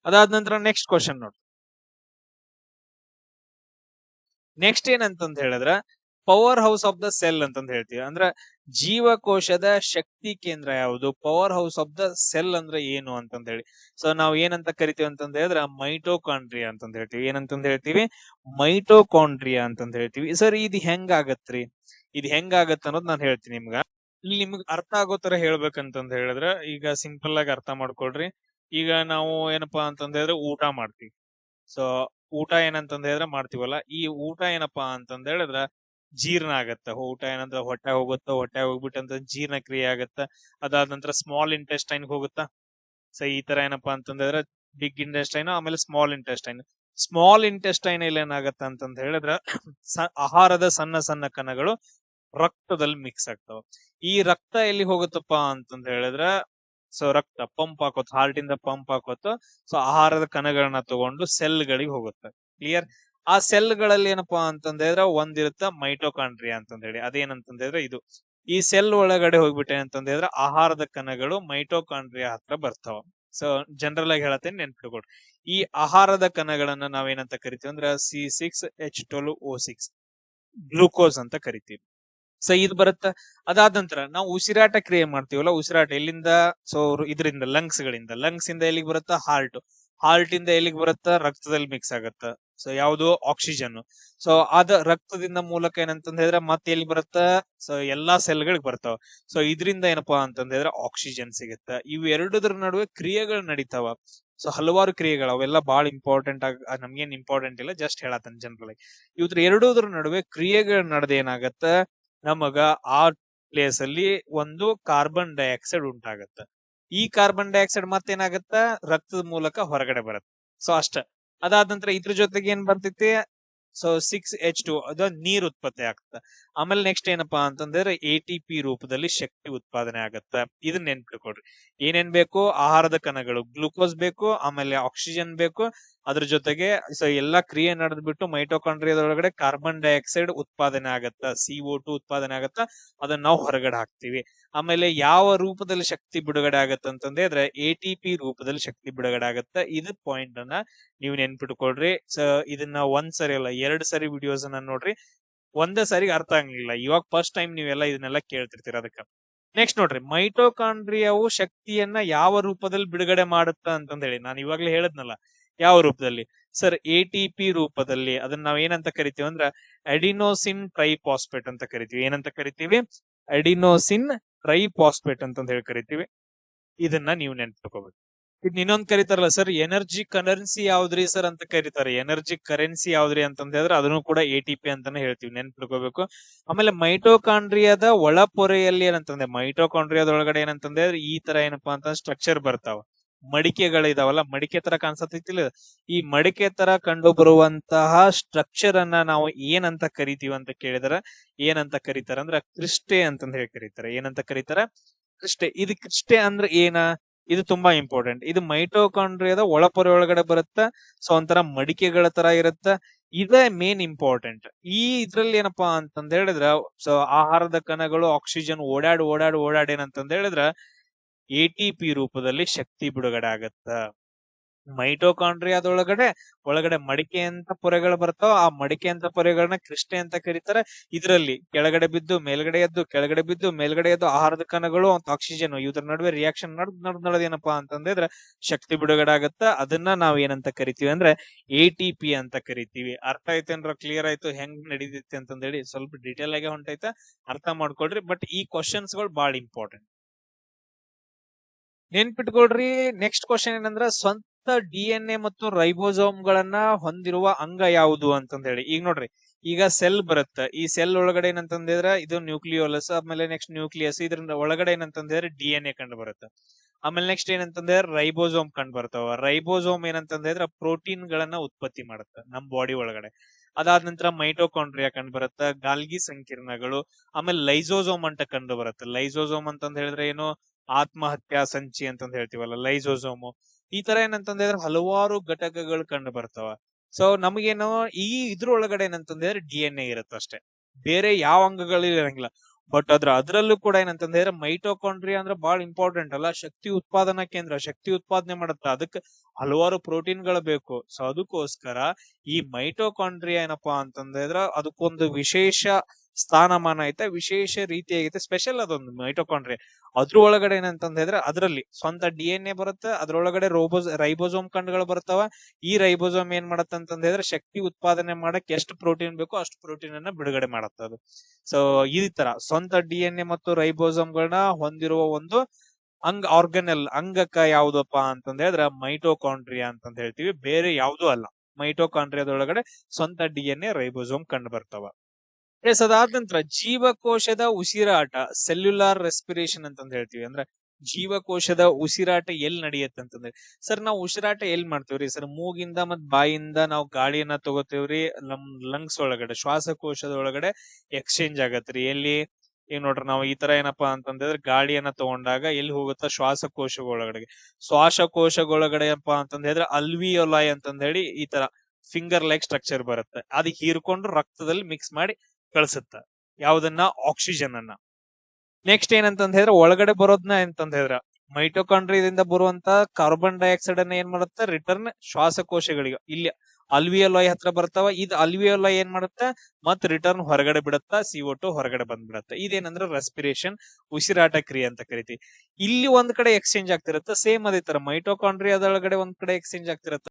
ಅದಾದ ನಂತರ ನೆಕ್ಸ್ಟ್ ಕ್ವಶನ್ ನೋಡಿ. ನೆಕ್ಸ್ಟ್ ಏನಂತಂದ್ ಹೇಳಿದ್ರ power house of the cell ಅಂತಂದ್ ಹೇಳ್ತೀವಿ. ಅಂದ್ರೆ ಜೀವಕೋಶದ ಶಕ್ತಿ ಕೇಂದ್ರ ಯಾವುದು, power house of the cell ಅಂದ್ರೆ ಏನು ಅಂತಂದ್ ಹೇಳಿ. ಸೊ ನಾವ್ ಏನಂತ ಕರಿತೀವಿ ಅಂತಂದ್ ಹೇಳಿದ್ರೆ ಮೈಟೋಕಾಂಡ್ರಿಯಾ ಅಂತಂದ್ ಹೇಳ್ತೀವಿ. ಏನಂತಂದ್ ಹೇಳ್ತೀವಿ? ಮೈಟೋಕಾಂಡ್ರಿಯಾ ಅಂತಂದ್ ಹೇಳ್ತೀವಿ. ಸರ್ ಇದು ಹೆಂಗ್ ಆಗತ್ರಿ, ಇದು ಹೆಂಗ್ ಆಗತ್ತ ಅನ್ನೋದು ನಾನು ಹೇಳ್ತೀನಿ ನಿಮ್ಗ. ಇಲ್ಲಿ ನಿಮ್ಗ್ ಅರ್ಥ ಆಗೋ ತರ ಹೇಳ್ಬೇಕಂತಂದ್ ಹೇಳಿದ್ರೆ ಈಗ ಸಿಂಪಲ್ ಆಗಿ ಅರ್ಥ ಮಾಡ್ಕೊಳ್ರಿ. ಈಗ ನಾವು ಏನಪ್ಪಾ ಅಂತಂದ್ ಹೇಳಿದ್ರೆ ಊಟ ಮಾಡ್ತೀವಿ. ಸೊ ಊಟ ಏನಂತಂದ್ ಹೇಳಿದ್ರೆ ಮಾಡ್ತೀವಲ್ಲ, ಈ ಊಟ ಏನಪ್ಪಾ ಅಂತಂದ್ ಹೇಳಿದ್ರ ಜೀರ್ಣ ಆಗತ್ತ. ಊಟ ಏನಂದ್ರ ಹೊಟ್ಟೆ ಹೋಗುತ್ತ, ಹೊಟ್ಟೆ ಹೋಗ್ಬಿಟ್ಟಂತ ಜೀರ್ಣ ಕ್ರಿಯೆ ಆಗತ್ತ. ಅದಾದ ನಂತರ ಸ್ಮಾಲ್ ಇಂಟೆಸ್ಟೈನ್ ಹೋಗುತ್ತಾ. ಸೊ ಈ ತರ ಏನಪ್ಪಾ ಅಂತಂದ್ರೆ ಬಿಗ್ ಇಂಟೆಸ್ಟೈನ್, ಆಮೇಲೆ ಸ್ಮಾಲ್ ಇಂಟೆಸ್ಟೈನ್. ಸ್ಮಾಲ್ ಇಂಟೆಸ್ಟೈನ್ ಇಲ್ಲಿ ಏನಾಗತ್ತ ಅಂತಂದ್ ಹೇಳಿದ್ರ ಆಹಾರದ ಸಣ್ಣ ಸಣ್ಣ ಕಣಗಳು ರಕ್ತದಲ್ಲಿ ಮಿಕ್ಸ್ ಆಗ್ತಾವ. ಈ ರಕ್ತ ಎಲ್ಲಿ ಹೋಗುತ್ತಪ್ಪ ಅಂತಂದ ಹೇಳಿದ್ರ, ಸೊ ರಕ್ತ ಪಂಪ್ ಹಾಕೋತ, ಹಾರ್ಟ್ ಇಂದ ಪಂಪ್ ಹಾಕೋತ, ಸೊ ಆಹಾರದ ಕಣಗಳನ್ನ ತಗೊಂಡು ಸೆಲ್ ಗಳಿಗೆ ಹೋಗುತ್ತೆ. ಕ್ಲಿಯರ್? ಆ ಸೆಲ್ ಗಳಲ್ಲಿ ಏನಪ್ಪಾ ಅಂತಂದ ಹೇಳಿದ್ರೆ ಒಂದಿರುತ್ತ ಮೈಟೋಕಾಂಡ್ರಿಯಾ ಅಂತಂದ ಹೇಳಿ. ಅದೇನಂತಂದ ಹೇಳಿದ್ರೆ ಇದು ಈ ಸೆಲ್ ಒಳಗಡೆ ಹೋಗ್ಬಿಟ್ಟೆ ಅಂತಂದ ಹೇಳಿದ್ರೆ ಆಹಾರದ ಕಣಗಳು ಮೈಟೋಕಾಂಡ್ರಿಯಾ ಹತ್ರ ಬರ್ತಾವ. ಸೊ ಜನರಲ್ ಆಗಿ ಹೇಳತ್ತೇನೆ, ನೆನ್ಪಿಟ್ಕೊಡ್ರಿ. ಈ ಆಹಾರದ ಕಣಗಳನ್ನ ನಾವೇನಂತ ಕರಿತೀವಿ ಅಂದ್ರೆ C6H12O6 ಗ್ಲೂಕೋಸ್ ಅಂತ ಕರಿತೀವಿ. ಸೊ ಇದು ಬರುತ್ತ. ಅದಾದ ನಂತರ ನಾವು ಉಸಿರಾಟ ಕ್ರಿಯೆ ಮಾಡ್ತೀವಲ್ಲ, ಉಸಿರಾಟ ಎಲ್ಲಿಂದ? ಸೊ ಇದರಿಂದ ಲಂಗ್ಸ್ ಗಳಿಂದ. ಲಂಗ್ಸ್ ಇಂದ ಎಲ್ಲಿಗೆ ಬರುತ್ತಾ? ಹಾರ್ಟ್ ಇಂದ ಎಲ್ಲಿಗೆ ಬರುತ್ತಾ? ರಕ್ತದಲ್ಲಿ ಮಿಕ್ಸ್ ಆಗತ್ತ. ಸೊ ಯಾವುದು? ಆಕ್ಸಿಜನ್. ಸೊ ಅದ ರಕ್ತದಿಂದ ಮೂಲಕ ಏನಂತಂದ ಹೇಳಿದ್ರೆ ಮತ್ತೆ ಎಲ್ಲಿ ಬರುತ್ತ? ಸೊ ಎಲ್ಲಾ ಸೆಲ್ ಗಳಿಗೆ ಬರ್ತಾವ. ಸೊ ಇದರಿಂದ ಏನಪ್ಪಾ ಅಂತಂದ ಹೇಳಿದ್ರೆ ಆಕ್ಸಿಜನ್ ಸಿಗುತ್ತೆ. ಇವು ಎರಡದ್ರ ನಡುವೆ ಕ್ರಿಯೆಗಳು ನಡೀತಾವ. ಸೊ ಹಲವಾರು ಕ್ರಿಯೆಗಳು, ಅವೆಲ್ಲ ಬಹಳ ಇಂಪಾರ್ಟೆಂಟ್ ಆಗಿ ನಮ್ಗೇನ್ ಇಂಪಾರ್ಟೆಂಟ್ ಇಲ್ಲ, ಜಸ್ಟ್ ಹೇಳತ್ತೇನೆ ಜನರಲ್ ಆಗಿ. ಇವ್ರ ಎರಡೂದ್ರ ನಡುವೆ ಕ್ರಿಯೆಗಳು ನಡೆದ ಏನಾಗತ್ತ, ನಮಗ ಆ ಪ್ಲೇಸ್ ಅಲ್ಲಿ ಒಂದು ಕಾರ್ಬನ್ ಡೈಆಕ್ಸೈಡ್ ಉಂಟಾಗತ್ತ. ಈ ಕಾರ್ಬನ್ ಡೈಆಕ್ಸೈಡ್ ಮತ್ತೇನಾಗತ್ತ? ರಕ್ತದ ಮೂಲಕ ಹೊರಗಡೆ ಬರುತ್ತೆ. ಸೊ ಅಷ್ಟ. ಅದಾದ ನಂತರ ಇದ್ರ ಜೊತೆಗೆ ಏನ್ ಬರ್ತೈತಿ? ಸೊ 6H2 ಅದು ನೀರ್ ಉತ್ಪತ್ತಿ ಆಗತ್ತ. ಆಮೇಲೆ ನೆಕ್ಸ್ಟ್ ಏನಪ್ಪಾ ಅಂತಂದ್ರೆ ATP ರೂಪದಲ್ಲಿ ಶಕ್ತಿ ಉತ್ಪಾದನೆ ಆಗತ್ತ. ಇದನ್ನ ನೆನ್ಪಿಟ್ಕೊಡ್ರಿ. ಏನೇನ್ ಬೇಕು? ಆಹಾರದ ಕಣಗಳು, ಗ್ಲೂಕೋಸ್ ಬೇಕು, ಆಮೇಲೆ ಆಕ್ಸಿಜನ್ ಬೇಕು. ಅದ್ರ ಜೊತೆಗೆ ಸೊ ಎಲ್ಲಾ ಕ್ರಿಯೆ ನಡೆದ್ಬಿಟ್ಟು ಮೈಟೋಕಾಂಡ್ರಿಯಾದೊಳಗಡೆ ಕಾರ್ಬನ್ ಡೈಆಕ್ಸೈಡ್ ಉತ್ಪಾದನೆ ಆಗತ್ತ, CO2 ಉತ್ಪಾದನೆ ಆಗತ್ತ. ಅದನ್ನ ನಾವು ಹೊರಗಡೆ ಹಾಕ್ತಿವಿ. ಆಮೇಲೆ ಯಾವ ರೂಪದಲ್ಲಿ ಶಕ್ತಿ ಬಿಡುಗಡೆ ಆಗತ್ತ ಅಂತಂದ್ರೆ ATP ರೂಪದಲ್ಲಿ ಶಕ್ತಿ ಬಿಡುಗಡೆ ಆಗತ್ತ. ಇದು ಪಾಯಿಂಟ್ ಅನ್ನ ನೀವು ನೆನ್ಪಿಟ್ಕೊಳ್ರಿ. ಸೊ ಇದನ್ನ ಒಂದ್ ಸರಿ ಅಲ್ಲ, 2 ಸರಿ ವಿಡಿಯೋಸ್ ಅನ್ನ ನೋಡ್ರಿ. ಒಂದೇ ಸರಿಗೆ ಅರ್ಥ ಆಗ್ಲಿಲ್ಲ, ಇವಾಗ ಫಸ್ಟ್ ಟೈಮ್ ನೀವೆಲ್ಲ ಇದನ್ನೆಲ್ಲ ಕೇಳ್ತಿರ್ತೀರ. ಅದಕ್ಕ ನೆಕ್ಸ್ಟ್ ನೋಡ್ರಿ, ಮೈಟೋಕಾಂಡ್ರಿಯಾವು ಶಕ್ತಿಯನ್ನ ಯಾವ ರೂಪದಲ್ಲಿ ಬಿಡುಗಡೆ ಮಾಡುತ್ತ ಅಂತಂದ ಹೇಳಿ ನಾನು ಇವಾಗ್ಲೇ ಹೇಳದ್ನಲ್ಲ. ಯಾವ ರೂಪದಲ್ಲಿ? ಸರ್, ATP ರೂಪದಲ್ಲಿ. ಅದನ್ನ ನಾವ್ ಏನಂತ ಕರಿತೀವಿ ಅಂದ್ರ ಅಡಿನೋಸಿನ್ ಟ್ರೈಫಾಸ್ಫೇಟ್ ಅಂತ ಕರಿತೀವಿ. ಏನಂತ ಕರಿತೀವಿ? ಅಡಿನೋಸಿನ್ ಟ್ರೈಫಾಸ್ಫೇಟ್ ಅಂತಂದ ಹೇಳಿ ಕರಿತೀವಿ. ಇದನ್ನ ನೀವು ನೆನ್ಪಿಟ್ಕೋಬೇಕು. ಇದ್ ಇನ್ನೊಂದ್ ಕರಿತಾರಲ್ಲ ಸರ್, ಎನರ್ಜಿ ಕರೆನ್ಸಿ ಯಾವ್ದ್ರಿ ಸರ್ ಅಂತ ಕರೀತಾರೆ. ಎನರ್ಜಿ ಕರೆನ್ಸಿ ಯಾವ್ದ್ರಿ ಅಂತಂದ ಹೇಳಿದ್ರೆ ಅದನ್ನು ಕೂಡ ATP ಅಂತಾನೆ ಹೇಳ್ತೀವಿ, ನೆನ್ಪಿಟ್ಕೋಬೇಕು. ಆಮೇಲೆ ಮೈಟೋಕಾಂಡ್ರಿಯಾದ ಒಳಪೊರೆಯಲ್ಲಿ ಏನಂತಂದ್ರೆ, ಮೈಟೋಕಾಂಡ್ರಿಯಾದೊಳಗಡೆ ಏನಂತಂದ್ರೆ ಈ ತರ ಏನಪ್ಪಾ ಅಂತ ಸ್ಟ್ರಕ್ಚರ್ ಬರ್ತಾವ. ಮಡಿಕೆಗಳಿದಾವಲ್ಲ, ಮಡಿಕೆ ತರ ಕಾಣಿಸತ್ತಿಲ್ಲ? ಈ ಮಡಿಕೆ ತರ ಕಂಡು ಬರುವಂತಹ ಸ್ಟ್ರಕ್ಚರ್ ಅನ್ನ ನಾವು ಏನಂತ ಕರಿತೀವಿ ಅಂತ ಕೇಳಿದ್ರ ಏನಂತ ಕರೀತಾರ ಅಂದ್ರ ಕ್ರಿಸ್ಟೆ ಅಂತಂದ ಹೇಳಿ ಕರೀತಾರೆ. ಏನಂತ ಕರೀತಾರ? ಕ್ರಿಸ್ಟೆ. ಇದು ಕ್ರಿಸ್ಟೆ ಅಂದ್ರೆ ಏನ? ಇದು ತುಂಬಾ ಇಂಪಾರ್ಟೆಂಟ್. ಇದು ಮೈಟೋಕಾಂಡ್ರಿಯಾದ ಒಳಪೊರೆ ಒಳಗಡೆ ಬರುತ್ತ. ಸೊ ಒಂಥರ ಮಡಿಕೆಗಳ ತರ ಇರುತ್ತ. ಇದೇ ಮೇನ್ ಇಂಪಾರ್ಟೆಂಟ್. ಈ ಇದ್ರಲ್ಲಿ ಏನಪ್ಪಾ ಅಂತಂದ ಹೇಳಿದ್ರ, ಸೊ ಆಹಾರದ ಕಣಗಳು ಆಕ್ಸಿಜನ್ ಓಡಾಡಿ ಏನಂತಂದ ಹೇಳಿದ್ರ ATP ರೂಪದಲ್ಲಿ ಶಕ್ತಿ ಬಿಡುಗಡೆ ಆಗತ್ತ. ಮೈಟೋಕಾಂಡ್ರಿಯಾದೊಳಗಡೆ ಒಳಗಡೆ ಮಡಿಕೆ ಅಂತ ಪೊರೆಗಳು ಬರ್ತಾವ. ಆ ಮಡಿಕೆ ಅಂತ ಪೊರೆಗಳನ್ನ ಕ್ರಿಸ್ಟೆ ಅಂತ ಕರೀತಾರೆ. ಇದರಲ್ಲಿ ಕೆಳಗಡೆ ಬಿದ್ದು ಮೇಲ್ಗಡೆ ಎದ್ದು, ಕೆಳಗಡೆ ಬಿದ್ದು ಮೇಲ್ಗಡೆ ಎದ್ದು ಆಹಾರದ ಕಣಗಳು ಮತ್ತು ಆಕ್ಸಿಜನ್ ಇದ್ರ ನಡುವೆ ರಿಯಾಕ್ಷನ್ ನಡೆದ್ ಏನಪ್ಪಾ ಅಂತಂದ್ರೆ ಶಕ್ತಿ ಬಿಡುಗಡೆ ಆಗತ್ತ. ಅದನ್ನ ನಾವ್ ಏನಂತ ಕರಿತೀವಿ ಅಂದ್ರೆ ATP ಅಂತ ಕರಿತೀವಿ. ಅರ್ಥ ಆಯ್ತೇನ್ರ? ಕ್ಲಿಯರ್ ಆಯ್ತು ಹೆಂಗ್ ನಡೀತೈತಿ ಅಂತಂದ ಹೇಳಿ? ಸ್ವಲ್ಪ ಡೀಟೇಲ್ ಆಗಿ ಹೊಂಟೈತ, ಅರ್ಥ ಮಾಡ್ಕೊಳ್ರಿ. ಬಟ್ ಈ ಕ್ವಶನ್ಸ್ ಗಳು ಬಹಳ ಇಂಪಾರ್ಟೆಂಟ್, ನೆನ್ಪಿಟ್ಕೊಳ್ರಿ. ನೆಕ್ಸ್ಟ್ ಕ್ವಶನ್ ಏನಂದ್ರ, ಸ್ವಂತ DNA ಮತ್ತು ರೈಬೋಸೋಮ್ ಗಳನ್ನ ಹೊಂದಿರುವ ಅಂಗ ಯಾವುದು ಅಂತಂದ ಹೇಳಿ. ಈಗ ನೋಡ್ರಿ, ಈಗ ಸೆಲ್ ಬರುತ್ತೆ. ಈ ಸೆಲ್ ಒಳಗಡೆ ಏನಂತಂದ್ರೆ ಇದು ನ್ಯೂಕ್ಲಿಯೋಲಸ್, ಆಮೇಲೆ ನೆಕ್ಸ್ಟ್ ನ್ಯೂಕ್ಲಿಯಸ್. ಇದ್ರ ಒಳಗಡೆ ಏನಂತಂದ್ರೆ DNA ಕಂಡು ಬರುತ್ತೆ. ಆಮೇಲೆ ನೆಕ್ಸ್ಟ್ ಏನಂತಂದ್ರೆ ರೈಬೋಸೋಮ್ ಕಂಡು ಬರ್ತಾವ. ರೈಬೋಸೋಮ್ ಏನಂತಂದ್ರೆ ಪ್ರೋಟೀನ್ ಗಳನ್ನ ಉತ್ಪತ್ತಿ ಮಾಡುತ್ತೆ ನಮ್ ಬಾಡಿ ಒಳಗಡೆ. ಅದಾದ ನಂತರ ಮೈಟೋಕಾಂಡ್ರಿಯಾ ಕಂಡು ಬರುತ್ತೆ, ಗಾಲ್ಗಿ ಸಂಕೀರ್ಣಗಳು. ಆಮೇಲೆ ಲೈಸೋಸೋಮ್ ಅಂತ ಕಂಡು ಬರುತ್ತೆ. ಲೈಸೋಸೋಮ್ ಅಂತಂದ ಹೇಳಿದ್ರೆ ಏನು? ಆತ್ಮಹತ್ಯಾ ಸಂಚಿ ಅಂತಂದ ಹೇಳ್ತೀವಲ್ಲ, ಲೈಸೋಸೋಮು. ಈ ತರ ಏನಂತಂದ್ರೆ ಹಲವಾರು ಘಟಕಗಳು ಕಂಡು ಬರ್ತಾವ. ಸೊ ನಮಗೇನು ಈ ಇದ್ರೊಳಗಡೆ ಏನಂತಂದ್ರೆ DNA ಇರುತ್ತೆ ಅಷ್ಟೇ, ಬೇರೆ ಯಾವ ಅಂಗಗಳು ಇರಂಗಿಲ್ಲ. ಬಟ್ ಅದ್ರಲ್ಲೂ ಕೂಡ ಏನಂತಂದ್ರೆ ಮೈಟೋಕಾಂಡ್ರಿಯಾ ಅಂದ್ರೆ ಬಹಳ ಇಂಪಾರ್ಟೆಂಟ್ ಅಲ್ಲ, ಶಕ್ತಿ ಉತ್ಪಾದನಾ ಕೇಂದ್ರ, ಶಕ್ತಿ ಉತ್ಪಾದನೆ ಮಾಡುತ್ತ. ಅದಕ್ಕೆ ಹಲವಾರು ಪ್ರೋಟೀನ್ ಗಳು ಬೇಕು. ಸೊ ಅದಕ್ಕೋಸ್ಕರ ಈ ಮೈಟೋಕಾಂಡ್ರಿಯಾ ಏನಪ್ಪಾ ಅಂತಂದ್ರೆ ಅದಕ್ಕೊಂದು ವಿಶೇಷ ಸ್ಥಾನಮಾನ ಐತೆ, ವಿಶೇಷ ರೀತಿ ಆಗೈತೆ, ಸ್ಪೆಷಲ್ ಅದೊಂದು ಮೈಟೋಕಾಂಡ್ರಿಯಾ. ಅದ್ರ ಒಳಗಡೆ ಏನಂತಂದ್ರೆ ಅದರಲ್ಲಿ ಸ್ವಂತ DNA ಬರುತ್ತೆ. ಅದ್ರೊಳಗಡೆ ರೈಬೋಸೋಮ್ ಕಂಡುಗಳು ಬರ್ತಾವ. ಈ ರೈಬೋಸೋಮ್ ಏನ್ ಮಾಡತ್ತ ಅಂತಂದ್ರೆ ಶಕ್ತಿ ಉತ್ಪಾದನೆ ಮಾಡಕ್ ಎಷ್ಟು ಪ್ರೋಟೀನ್ ಬೇಕೋ ಅಷ್ಟು ಪ್ರೋಟೀನ್ ಅನ್ನ ಬಿಡುಗಡೆ ಮಾಡತ್ತ ಅದು. ಸೊ ಈ ತರ ಸ್ವಂತ DNA ಮತ್ತು ರೈಬೋಸೋಮ್ ಗಳನ್ನ ಹೊಂದಿರುವ ಒಂದು ಆರ್ಗನಲ್ ಅಂಗಕ ಯಾವ್ದಪ್ಪ ಅಂತಂದ ಹೇಳಿದ್ರೆ ಮೈಟೋಕಾಂಡ್ರಿಯಾ ಅಂತಂದ ಹೇಳ್ತೀವಿ, ಬೇರೆ ಯಾವ್ದು ಅಲ್ಲ. ಮೈಟೋಕಾಂಡ್ರಿಯಾದೊಳಗಡೆ ಸ್ವಂತ DNA ರೈಬೋಸೋಮ್ ಕಂಡು ಬರ್ತಾವ. ಅದಾದ ನಂತರ ಜೀವಕೋಶದ ಉಸಿರಾಟ, ಸೆಲ್ಯುಲಾರ್ ರೆಸ್ಪಿರೇಷನ್ ಅಂತಂದ ಹೇಳ್ತೀವಿ. ಅಂದ್ರೆ ಜೀವಕೋಶದ ಉಸಿರಾಟ ಎಲ್ಲಿ ನಡೆಯತ್ತೆ ಅಂತಂದ್ರೆ ಸರ್ ನಾವು ಉಸಿರಾಟ ಎಲ್ಲಿ ಮಾಡ್ತೇವ್ರಿ ಸರ್ ಮೂಗಿಂದ ಮತ್ ಬಾಯಿಂದ ನಾವು ಗಾಳಿಯನ್ನ ತಗೋತೇವ್ರಿ ನಮ್ ಲಂಗ್ಸ್ ಒಳಗಡೆ ಶ್ವಾಸಕೋಶದ ಒಳಗಡೆ ಎಕ್ಸ್ಚೇಂಜ್ ಆಗತ್ರಿ ಎಲ್ಲಿ ಈಗ ನೋಡ್ರಿ ನಾವು ಈ ತರ ಏನಪ್ಪಾ ಅಂತಂದ್ರೆ ಗಾಳಿಯನ್ನ ತಗೊಂಡಾಗ ಎಲ್ಲಿ ಹೋಗುತ್ತಾ ಶ್ವಾಸಕೋಶಗಳೊಳಗಡೆ ಶ್ವಾಸಕೋಶಗಳೊಳಗಡೆ ಏನಪ್ಪಾ ಅಂತಂದ ಹೇಳಿದ್ರೆ ಅಲ್ವಿಯೋಲಾಯ್ ಅಂತಂದ ಹೇಳಿ ಈ ತರ ಫಿಂಗರ್ ಲೈಕ್ ಸ್ಟ್ರಕ್ಚರ್ ಬರುತ್ತೆ ಅದು ಹೀರ್ಕೊಂಡು ರಕ್ತದಲ್ಲಿ ಮಿಕ್ಸ್ ಮಾಡಿ ಕಳ್ಸುತ್ತ ಯಾವ್ದನ್ನ ಆಕ್ಸಿಜನ್ ಅನ್ನ ನೆಕ್ಸ್ಟ್ ಏನಂತಂದ ಹೇಳಿದ್ರೆ ಒಳಗಡೆ ಬರೋದ್ನ ಎಂತಂದ ಹೇಳಿದ್ರ ಮೈಟೊಕಾಂಡ್ರಿಯದಿಂದ ಬರುವಂತ ಕಾರ್ಬನ್ ಡೈಆಕ್ಸೈಡ್ ಅನ್ನ ಏನ್ ಮಾಡುತ್ತೆ ರಿಟರ್ನ್ ಶ್ವಾಸಕೋಶಗಳಿಗೆ ಇಲ್ಲಿ ಅಲ್ವಿಯೋಲಾಯ್ ಹತ್ರ ಬರ್ತಾವ ಇದು ಅಲ್ವಿಯೋಲಾಯ್ ಏನ್ ಮಾಡುತ್ತೆ ಮತ್ ರಿಟರ್ನ್ ಹೊರಗಡೆ ಬಿಡುತ್ತಾ CO2 ಹೊರಗಡೆ ಬಂದ್ಬಿಡತ್ತೆ ಇದೇನಂದ್ರೆ ರೆಸ್ಪಿರೇಷನ್ ಉಸಿರಾಟ ಕ್ರಿಯೆ ಅಂತ ಕರಿತೀವಿ ಇಲ್ಲಿ ಒಂದ್ ಕಡೆ ಎಕ್ಸ್ಚೇಂಜ್ ಆಗ್ತಿರತ್ತೆ ಸೇಮ್ ಅದೇ ತರ ಮೈಟೊಕಾಂಡ್ರಿಯಾದೊಳಗಡೆ ಒಂದ್ ಕಡೆ ಎಕ್ಸ್ಚೇಂಜ್ ಆಗ್ತಿರತ್ತೆ